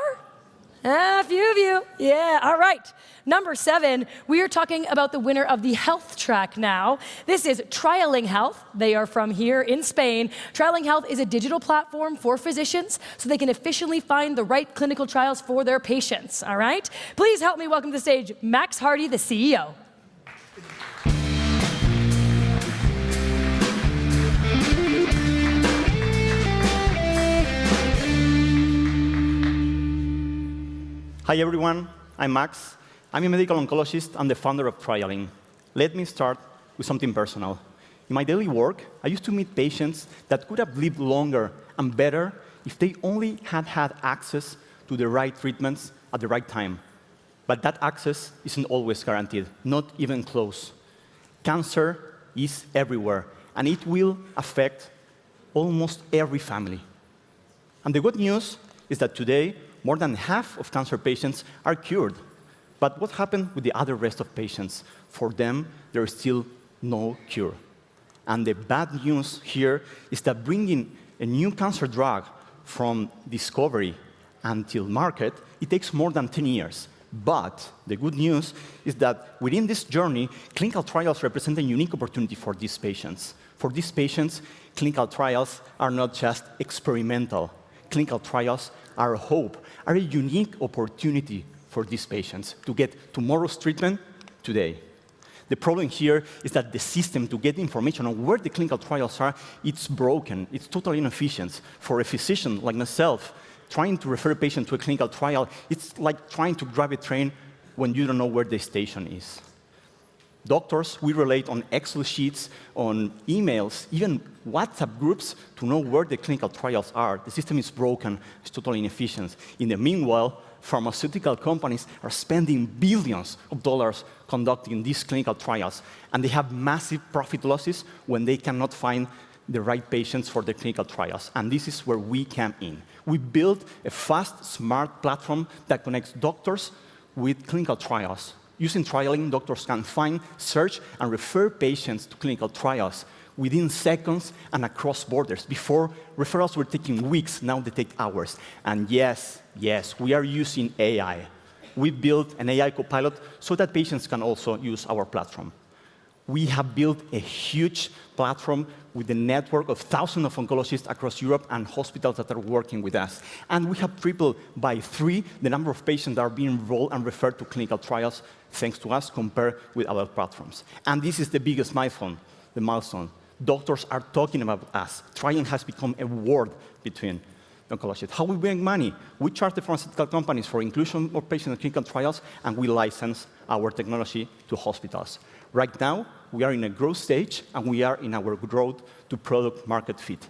A few of you. Yeah, all right. Number 7, we are talking about the winner of the health track now. This is Trialing Health. They are from here in Spain. Trialing Health is a digital platform for physicians so they can efficiently find the right clinical trials for their patients, all right? Please help me welcome to the stage Max Hardy, the CEO. Hi everyone, I'm Max. I'm a medical oncologist and the founder of Trialing. Let me start with something personal. In my daily work, I used to meet patients that could have lived longer and better if they only had had access to the right treatments at the right time. But that access isn't always guaranteed, not even close. Cancer is everywhere, and it will affect almost every family. And the good news is that today, more than half of cancer patients are cured. But what happened with the other rest of patients? For them, there is still no cure. And the bad news here is that bringing a new cancer drug from discovery until market, it takes more than 10 years. But the good news is that within this journey, clinical trials represent a unique opportunity for these patients. For these patients, clinical trials are not just experimental. Clinical trials are hope, are a unique opportunity for these patients to get tomorrow's treatment today. The problem here is that the system to get information on where the clinical trials are, it's broken, it's totally inefficient. For a physician like myself, trying to refer a patient to a clinical trial, it's like trying to grab a train when you don't know where the station is. Doctors, we relate on Excel sheets, on emails, even WhatsApp groups to know where the clinical trials are. The system is broken, it's totally inefficient. In the meanwhile, pharmaceutical companies are spending billions of dollars conducting these clinical trials, and they have massive profit losses when they cannot find the right patients for the clinical trials. And this is where we come in. We built a fast, smart platform that connects doctors with clinical trials. Using Trialing, doctors can find, search, and refer patients to clinical trials within seconds and across borders. Before, referrals were taking weeks, now they take hours. And yes, we are using AI. We built an AI copilot so that patients can also use our platform. We have built a huge platform with a network of thousands of oncologists across Europe and hospitals that are working with us. And we have tripled by 3 the number of patients that are being enrolled and referred to clinical trials thanks to us compared with other platforms. And this is the biggest milestone. Doctors are talking about us. Trion has become a word between oncologists. How we make money? We charge the pharmaceutical companies for inclusion of patients in clinical trials, and we license our technology to hospitals. Right now, we are in a growth stage, and we are in our growth to product market fit.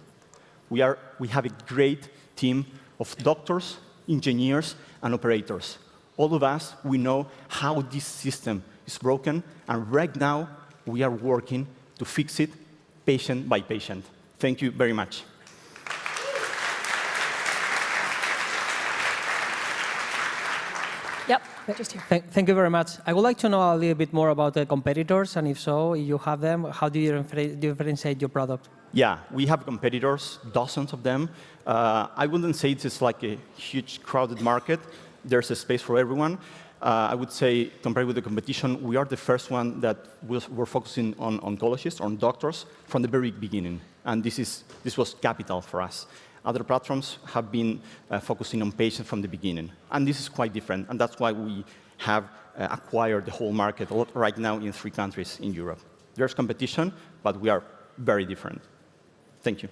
We have a great team of doctors, engineers, and operators. All of us, we know how this system is broken, and right now, we are working to fix it patient by patient. Thank you very much. Yep, just here. Thank you very much. I would like to know a little bit more about the competitors, and if so, if you have them, how do you differentiate your product? Yeah, we have competitors, dozens of them. I wouldn't say it's like a huge crowded market. There's a space for everyone. I would say, compared with the competition, we are the first one that we're focusing on oncologists, on doctors, from the very beginning. And this was capital for us. Other platforms have been focusing on patients from the beginning. And this is quite different. And that's why we have acquired the whole market right now in 3 countries in Europe. There's competition, but we are very different. Thank you.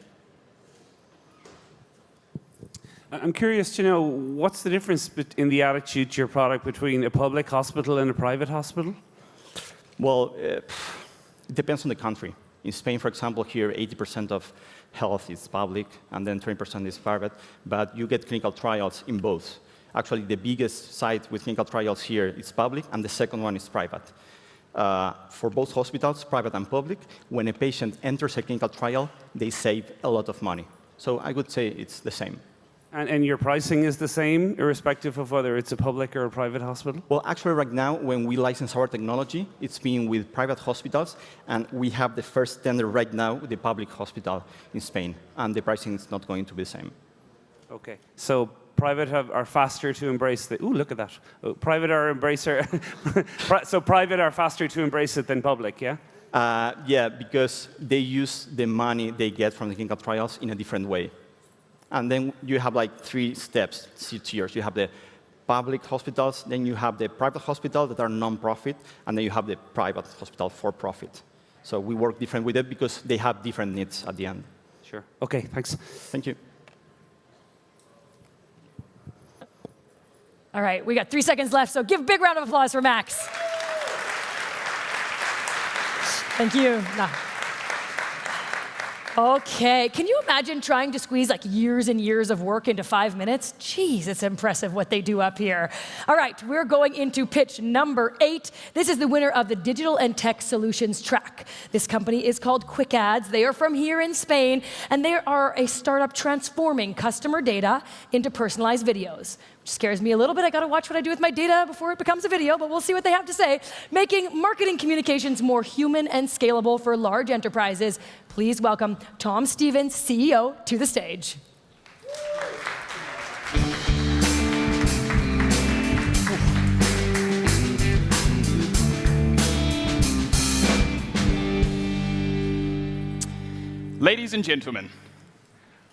I'm curious to know, what's the difference in the attitude to your product between a public hospital and a private hospital? Well, it depends on the country. In Spain, for example, here, 80% of health is public, and then 20% is private, but you get clinical trials in both. Actually, the biggest site with clinical trials here is public, and the second one is private. For both hospitals, private and public, when a patient enters a clinical trial, they save a lot of money. So I would say it's the same. And your pricing is the same, irrespective of whether it's a public or a private hospital? Well, actually, right now, when we license our technology, it's being with private hospitals, and we have the first tender right now with the public hospital in Spain, and the pricing is not going to be the same. Okay, so private are faster to embrace the. Ooh, look at that! Private are embracer. So private are faster to embrace it than public, yeah? Yeah, because they use the money they get from the clinical trials in a different way. And then you have like 3 steps, tiers. You have the public hospitals, then you have the private hospitals that are non-profit, and then you have the private hospital for profit. So we work different with it because they have different needs at the end. Sure. Okay, thanks. Thank you. All right, we got 3 seconds left, so give a big round of applause for Max. Thank you. Nah. Okay, can you imagine trying to squeeze like years and years of work into 5 minutes? Jeez, it's impressive what they do up here. All right, we're going into pitch number 8. This is the winner of the Digital and Tech Solutions track. This company is called Quick Ads. They are from here in Spain, and they are a startup transforming customer data into personalized videos. Which scares me a little bit. I gotta watch what I do with my data before it becomes a video, but we'll see what they have to say. Making marketing communications more human and scalable for large enterprises. Please welcome Tom Stevens, CEO, to the stage. Ladies and gentlemen,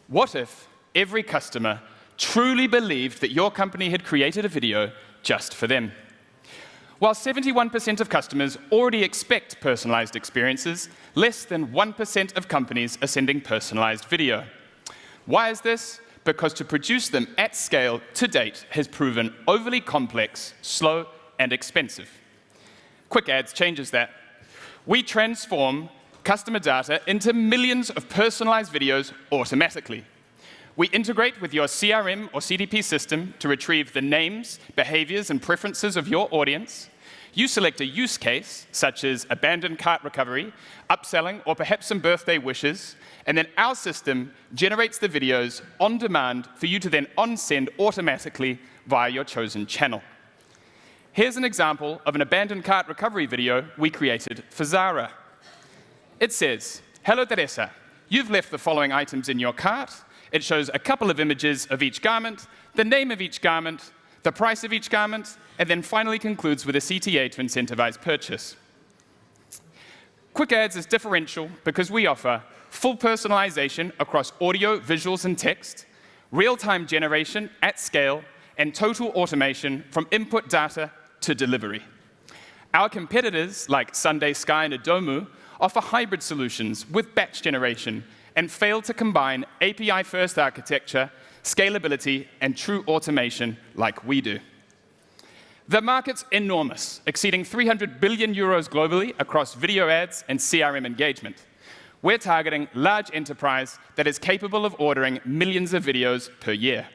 what if every customer truly believed that your company had created a video just for them? While 71% of customers already expect personalized experiences, less than 1% of companies are sending personalized video. Why is this? Because to produce them at scale to date has proven overly complex, slow, and expensive. Quick Ads changes that. We transform customer data into millions of personalized videos automatically. We integrate with your CRM or CDP system to retrieve the names, behaviors, and preferences of your audience. You select a use case, such as abandoned cart recovery, upselling, or perhaps some birthday wishes, and then our system generates the videos on demand for you to then on-send automatically via your chosen channel. Here's an example of an abandoned cart recovery video we created for Zara. It says, Hello, Teresa. You've left the following items in your cart. It shows a couple of images of each garment, the name of each garment, the price of each garment, and then finally concludes with a CTA to incentivize purchase. Quick Ads is differential because we offer full personalization across audio, visuals, and text, real-time generation at scale, and total automation from input data to delivery. Our competitors, like Sunday Sky and Adomu, offer hybrid solutions with batch generation and fail to combine API-first architecture, scalability, and true automation like we do. The market's enormous, exceeding 300 billion euros globally across video ads and CRM engagement. We're targeting large enterprise that is capable of ordering millions of videos per year.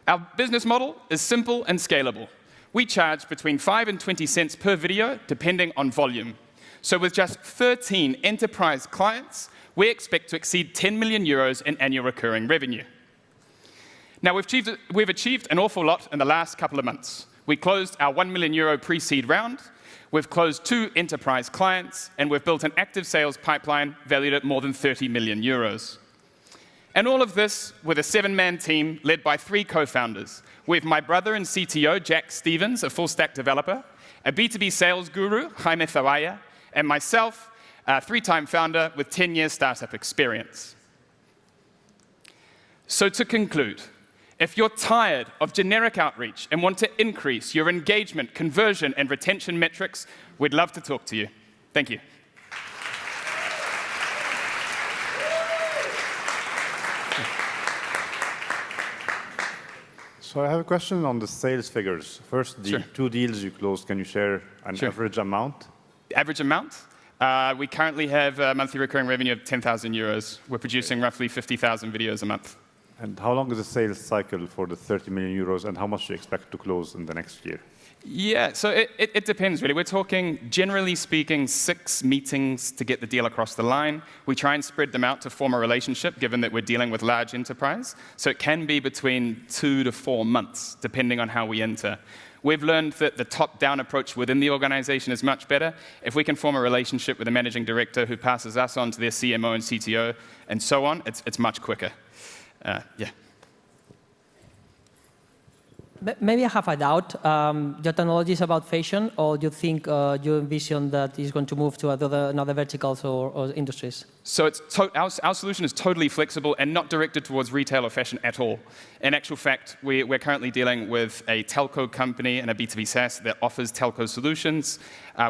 Our business model is simple and scalable. We charge between 5 and 20 cents per video, depending on volume. So with just 13 enterprise clients, we expect to exceed 10 million euros in annual recurring revenue. Now, we've achieved an awful lot in the last couple of months. We closed our 1 million euro pre-seed round, we've closed 2 enterprise clients, and we've built an active sales pipeline valued at more than 30 million euros. And all of this with a 7-man team led by 3 co-founders. We have my brother and CTO, Jack Stevens, a full-stack developer, a B2B sales guru, Jaime Zawaya, and myself, a 3-time founder with 10 years startup experience. So to conclude, if you're tired of generic outreach and want to increase your engagement, conversion, and retention metrics, we'd love to talk to you. Thank you. So I have a question on the sales figures. First, the 2 deals you closed, can you share an average amount? The average amount? We currently have a monthly recurring revenue of 10,000 euros. We're producing roughly 50,000 videos a month. And how long is the sales cycle for the 30 million euros, and how much do you expect to close in the next year? Yeah, so it depends, really. We're talking, generally speaking, 6 meetings to get the deal across the line. We try and spread them out to form a relationship, given that we're dealing with large enterprise. So it can be between 2 to 4 months, depending on how we enter. We've learned that the top-down approach within the organization is much better. If we can form a relationship with a managing director who passes us on to their CMO and CTO, and so on, it's much quicker. Yeah. Maybe I have a doubt. Your technology is about fashion, or do you think you envision that it's going to move to another verticals or industries? So our solution is totally flexible and not directed towards retail or fashion at all. In actual fact, we're currently dealing with a telco company and a B2B SaaS that offers telco solutions.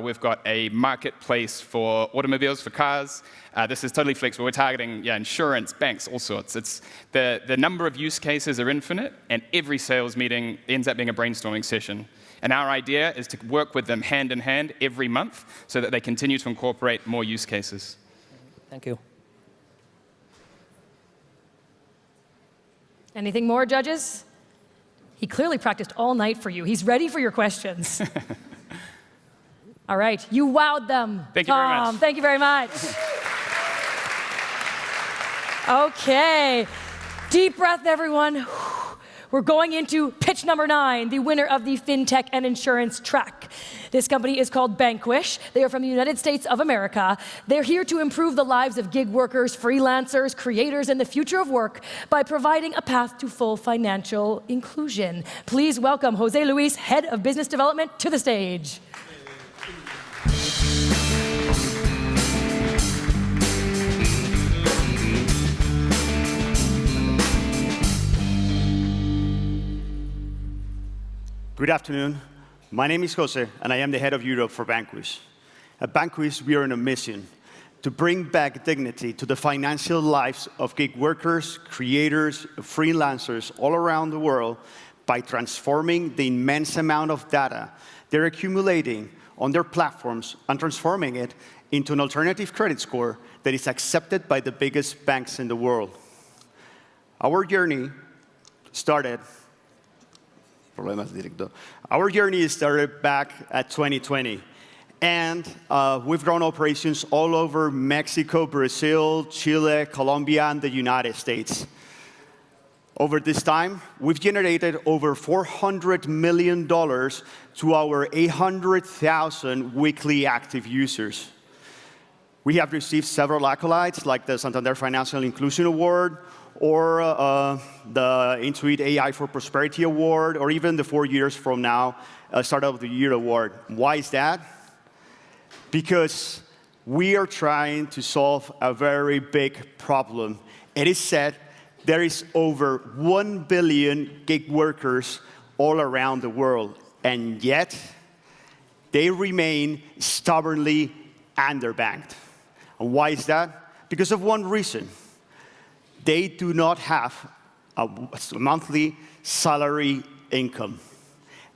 We've got a marketplace for automobiles, for cars. This is totally flexible. We're targeting insurance, banks, all sorts. It's the number of use cases are infinite, and every sales meeting ends up being a brainstorming session. And our idea is to work with them hand in hand every month so that they continue to incorporate more use cases. Thank you. Anything more, judges? He clearly practiced all night for you. He's ready for your questions. All right, you wowed them. Thank you very much. Thank you very much. Okay, deep breath, everyone. We're going into pitch number 9, the winner of the FinTech and Insurance track. This company is called Vanquish. They are from the United States of America. They're here to improve the lives of gig workers, freelancers, creators, and the future of work by providing a path to full financial inclusion. Please welcome Jose Luis, Head of Business Development, to the stage. Good afternoon. My name is Jose, and I am the head of Europe for Vanquish. At Vanquish, we are on a mission to bring back dignity to the financial lives of gig workers, creators, freelancers all around the world by transforming the immense amount of data they're accumulating on their platforms and transforming it into an alternative credit score that is accepted by the biggest banks in the world. Our journey started back at 2020, and we've grown operations all over Mexico, Brazil, Chile, Colombia, and the United States. Over this time, we've generated over $400 million to our 800,000 weekly active users. We have received several accolades, like the Santander Financial Inclusion Award, or the Intuit AI for Prosperity Award, or even the 4 years from now, Startup of the Year Award. Why is that? Because we are trying to solve a very big problem. It is said there is over 1 billion gig workers all around the world, and yet they remain stubbornly underbanked. And why is that? Because of one reason. They do not have a monthly salary income.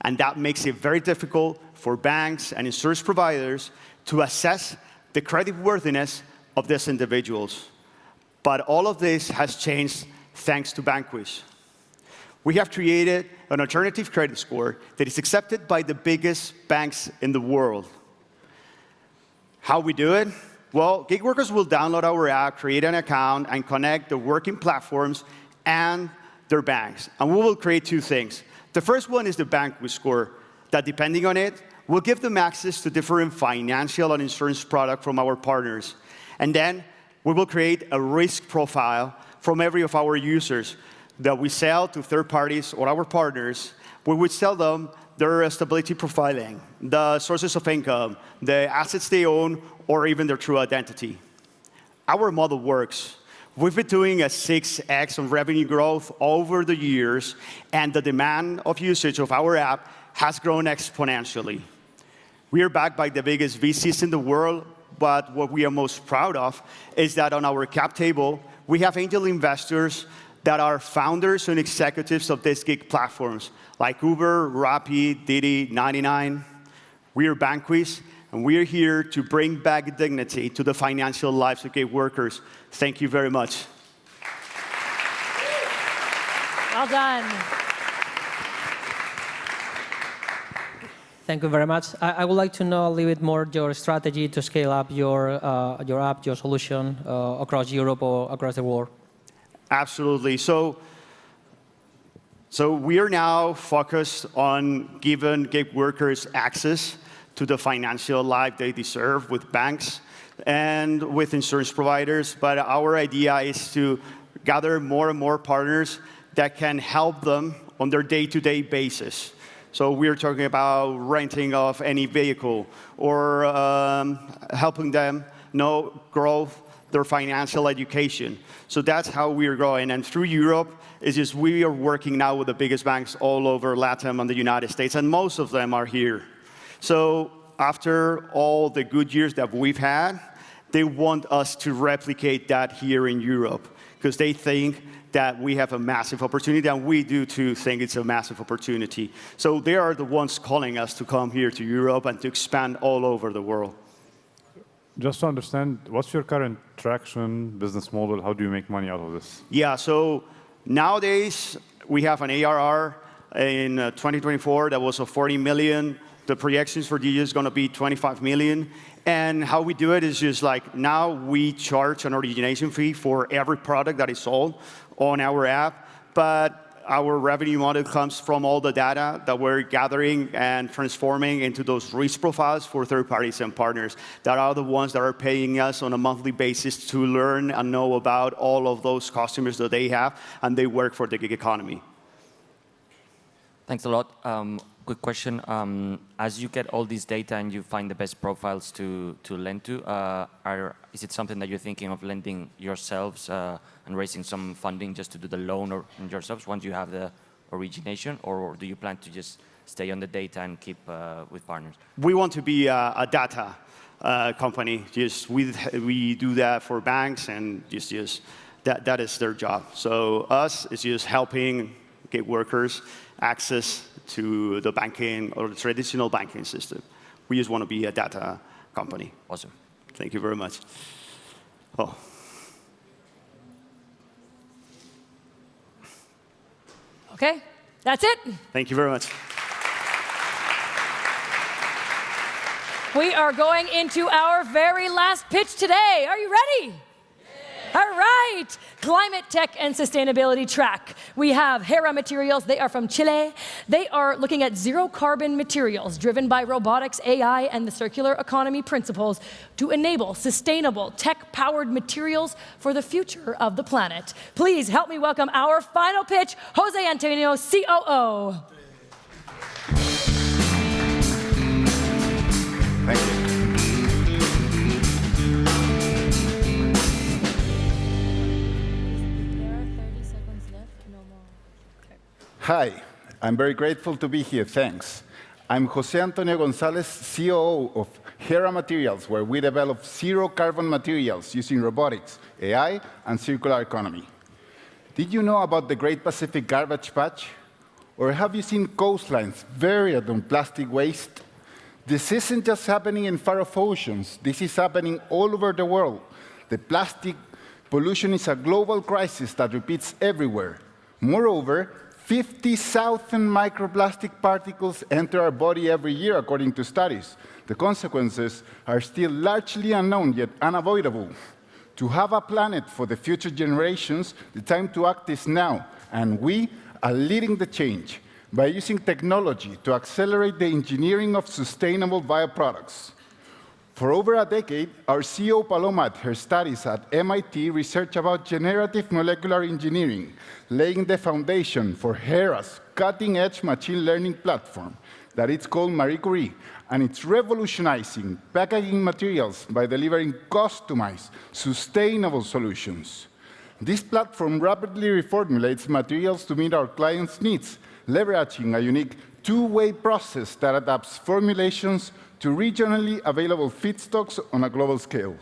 And that makes it very difficult for banks and insurance providers to assess the creditworthiness of these individuals. But all of this has changed thanks to Banquish. We have created an alternative credit score that is accepted by the biggest banks in the world. How we do it? Well, gig workers will download our app, create an account, and connect the working platforms and their banks. And we will create two things. The first one is the Banquish score, that depending on it, will give them access to different financial and insurance products from our partners. And then we will create a risk profile from every of our users that we sell to third parties or our partners. We would sell them their stability profiling, the sources of income, the assets they own, or even their true identity. Our model works. We've been doing a 6x on revenue growth over the years, and the demand of usage of our app has grown exponentially. We are backed by the biggest VCs in the world, but what we are most proud of is that on our cap table, we have angel investors that are founders and executives of these gig platforms, like Uber, Rappi, Didi, 99. We are Banquish, and we are here to bring back dignity to the financial lives of gig workers. Thank you very much. Well done. Thank you very much. I would like to know a little bit more your strategy to scale up your app, your solution across Europe or across the world. Absolutely. So we are now focused on giving gig workers access to the financial life they deserve with banks and with insurance providers. But our idea is to gather more and more partners that can help them on their day-to-day basis. So we're talking about renting of any vehicle or helping them grow their financial education. So that's how we are growing. And through Europe, it's just we are working now with the biggest banks all over LATAM and the United States, and most of them are here. So after all the good years that we've had, they want us to replicate that here in Europe because they think that we have a massive opportunity, and we do too think it's a massive opportunity. So they are the ones calling us to come here to Europe and to expand all over the world. Just to understand, what's your current traction business model? How do you make money out of this? Yeah, so nowadays we have an ARR in 2024 that was 40 million. The projections for the year is going to be 25 million. And how we do it is just like now we charge an origination fee for every product that is sold on our app, but our revenue model comes from all the data that we're gathering and transforming into those risk profiles for third parties and partners that are the ones that are paying us on a monthly basis to learn and know about all of those customers that they have, and they work for the gig economy. Thanks a lot. Quick question. As you get all this data and you find the best profiles to lend to, is it something that you're thinking of lending yourselves and raising some funding just to do the loan or yourselves once you have the origination, or do you plan to just stay on the data and keep with partners? We want to be a data company. We do that for banks, and that is their job. So us is just helping gig workers access to the banking or the traditional banking system. We just want to be a data company. Awesome. Thank you very much. Oh. Okay, that's it. Thank you very much. We are going into our very last pitch today. Are you ready? Yeah. All right. climate tech and sustainability track. We have Hera Materials. They are from Chile. They are looking at zero carbon materials driven by robotics, AI, and the circular economy principles to enable sustainable tech-powered materials for the future of the planet. Please help me welcome our final pitch, Jose Antonio, COO. Thank you. Hi, I'm very grateful to be here, thanks. I'm Jose Antonio Gonzalez, COO of Hera Materials, where we develop zero-carbon materials using robotics, AI, and circular economy. Did you know about the Great Pacific Garbage Patch? Or have you seen coastlines buried on plastic waste? This isn't just happening in far-off oceans. This is happening all over the world. The plastic pollution is a global crisis that repeats everywhere. Moreover, 50,000 microplastic particles enter our body every year, according to studies. The consequences are still largely unknown, yet unavoidable. To have a planet for the future generations, the time to act is now, and we are leading the change by using technology to accelerate the engineering of sustainable bioproducts. For over a decade, our CEO Paloma at her studies at MIT researched about generative molecular engineering, laying the foundation for Hera's cutting-edge machine learning platform that it's called Marie Curie, and it's revolutionizing packaging materials by delivering customized, sustainable solutions. This platform rapidly reformulates materials to meet our clients' needs, leveraging a unique two-way process that adapts formulations to regionally available feedstocks on a global scale.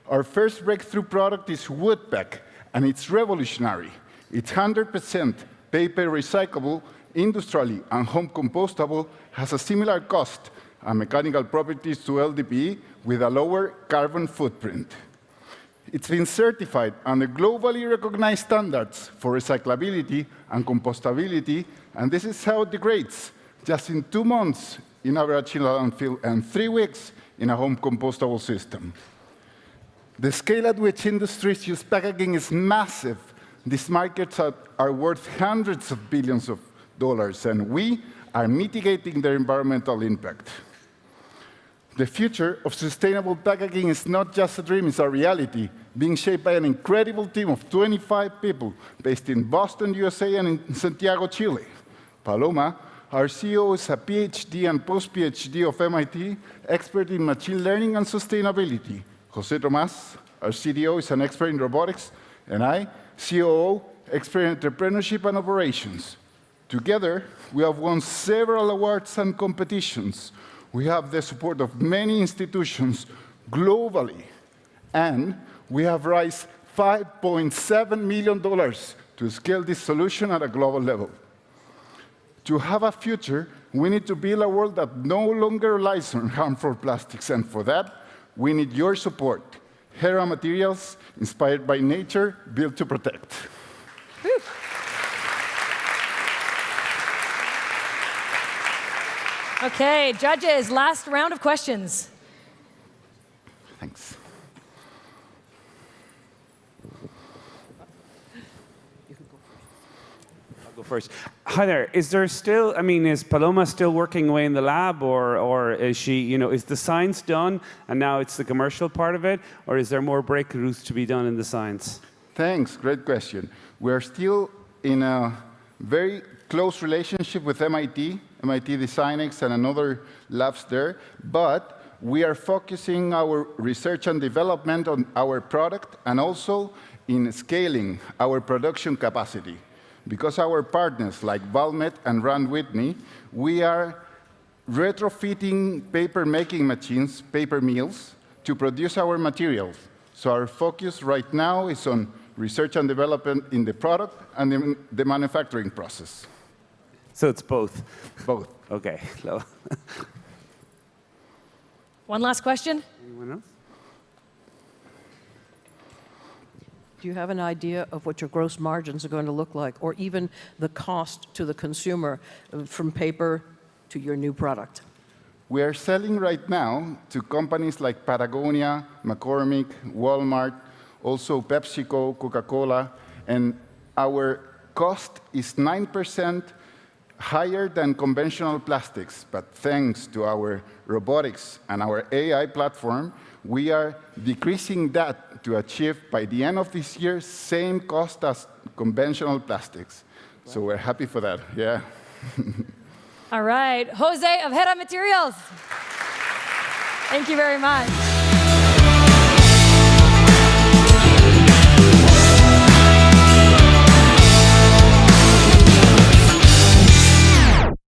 Our first breakthrough product is Woodpack, and it's revolutionary. It's 100% paper recyclable, industrially, and home compostable, has a similar cost and mechanical properties to LDPE with a lower carbon footprint. It's been certified under globally recognized standards for recyclability and compostability, and this is how it degrades, just in 2 months in average in a landfill and 3 weeks in a home compostable system. The scale at which industries use packaging is massive. These markets are worth hundreds of billions of dollars, and we are mitigating their environmental impact. The future of sustainable packaging is not just a dream, it's a reality, being shaped by an incredible team of 25 people based in Boston, USA, and in Santiago, Chile. Paloma, our CEO, is a PhD and post-PhD of MIT, expert in machine learning and sustainability. Jose Tomas, our CDO, is an expert in robotics, and I, COO, expert in entrepreneurship and operations. Together, we have won several awards and competitions. We have the support of many institutions globally, and we have raised $5.7 million to scale this solution at a global level. To have a future, we need to build a world that no longer relies on harmful plastics, and for that, we need your support. Hera Materials, inspired by nature, built to protect. Okay, judges, last round of questions. Thanks. I'll go first. Hi there. Is there still, I mean, is Paloma still working away in the lab, or is she, you know, is the science done and now it's the commercial part of it, or is there more breakthroughs to be done in the science? Thanks, great question. We're still in a very close relationship with MIT DesignX and another labs there, but we are focusing our research and development on our product and also in scaling our production capacity. Because our partners like Valmet and Rand Whitney, we are retrofitting paper-making machines, paper mills, to produce our materials. So our focus right now is on research and development in the product and in the manufacturing process. So it's both? Both. Okay. One last question. Anyone else? Do you have an idea of what your gross margins are going to look like, or even the cost to the consumer from paper to your new product? We are selling right now to companies like Patagonia, McCormick, Walmart, also PepsiCo, Coca-Cola, and our cost is 9% higher than conventional plastics. But thanks to our robotics and our AI platform, we are decreasing that to achieve, by the end of this year, same cost as conventional plastics. So we're happy for that, yeah. All right, Jose of Hera Materials. Thank you very much.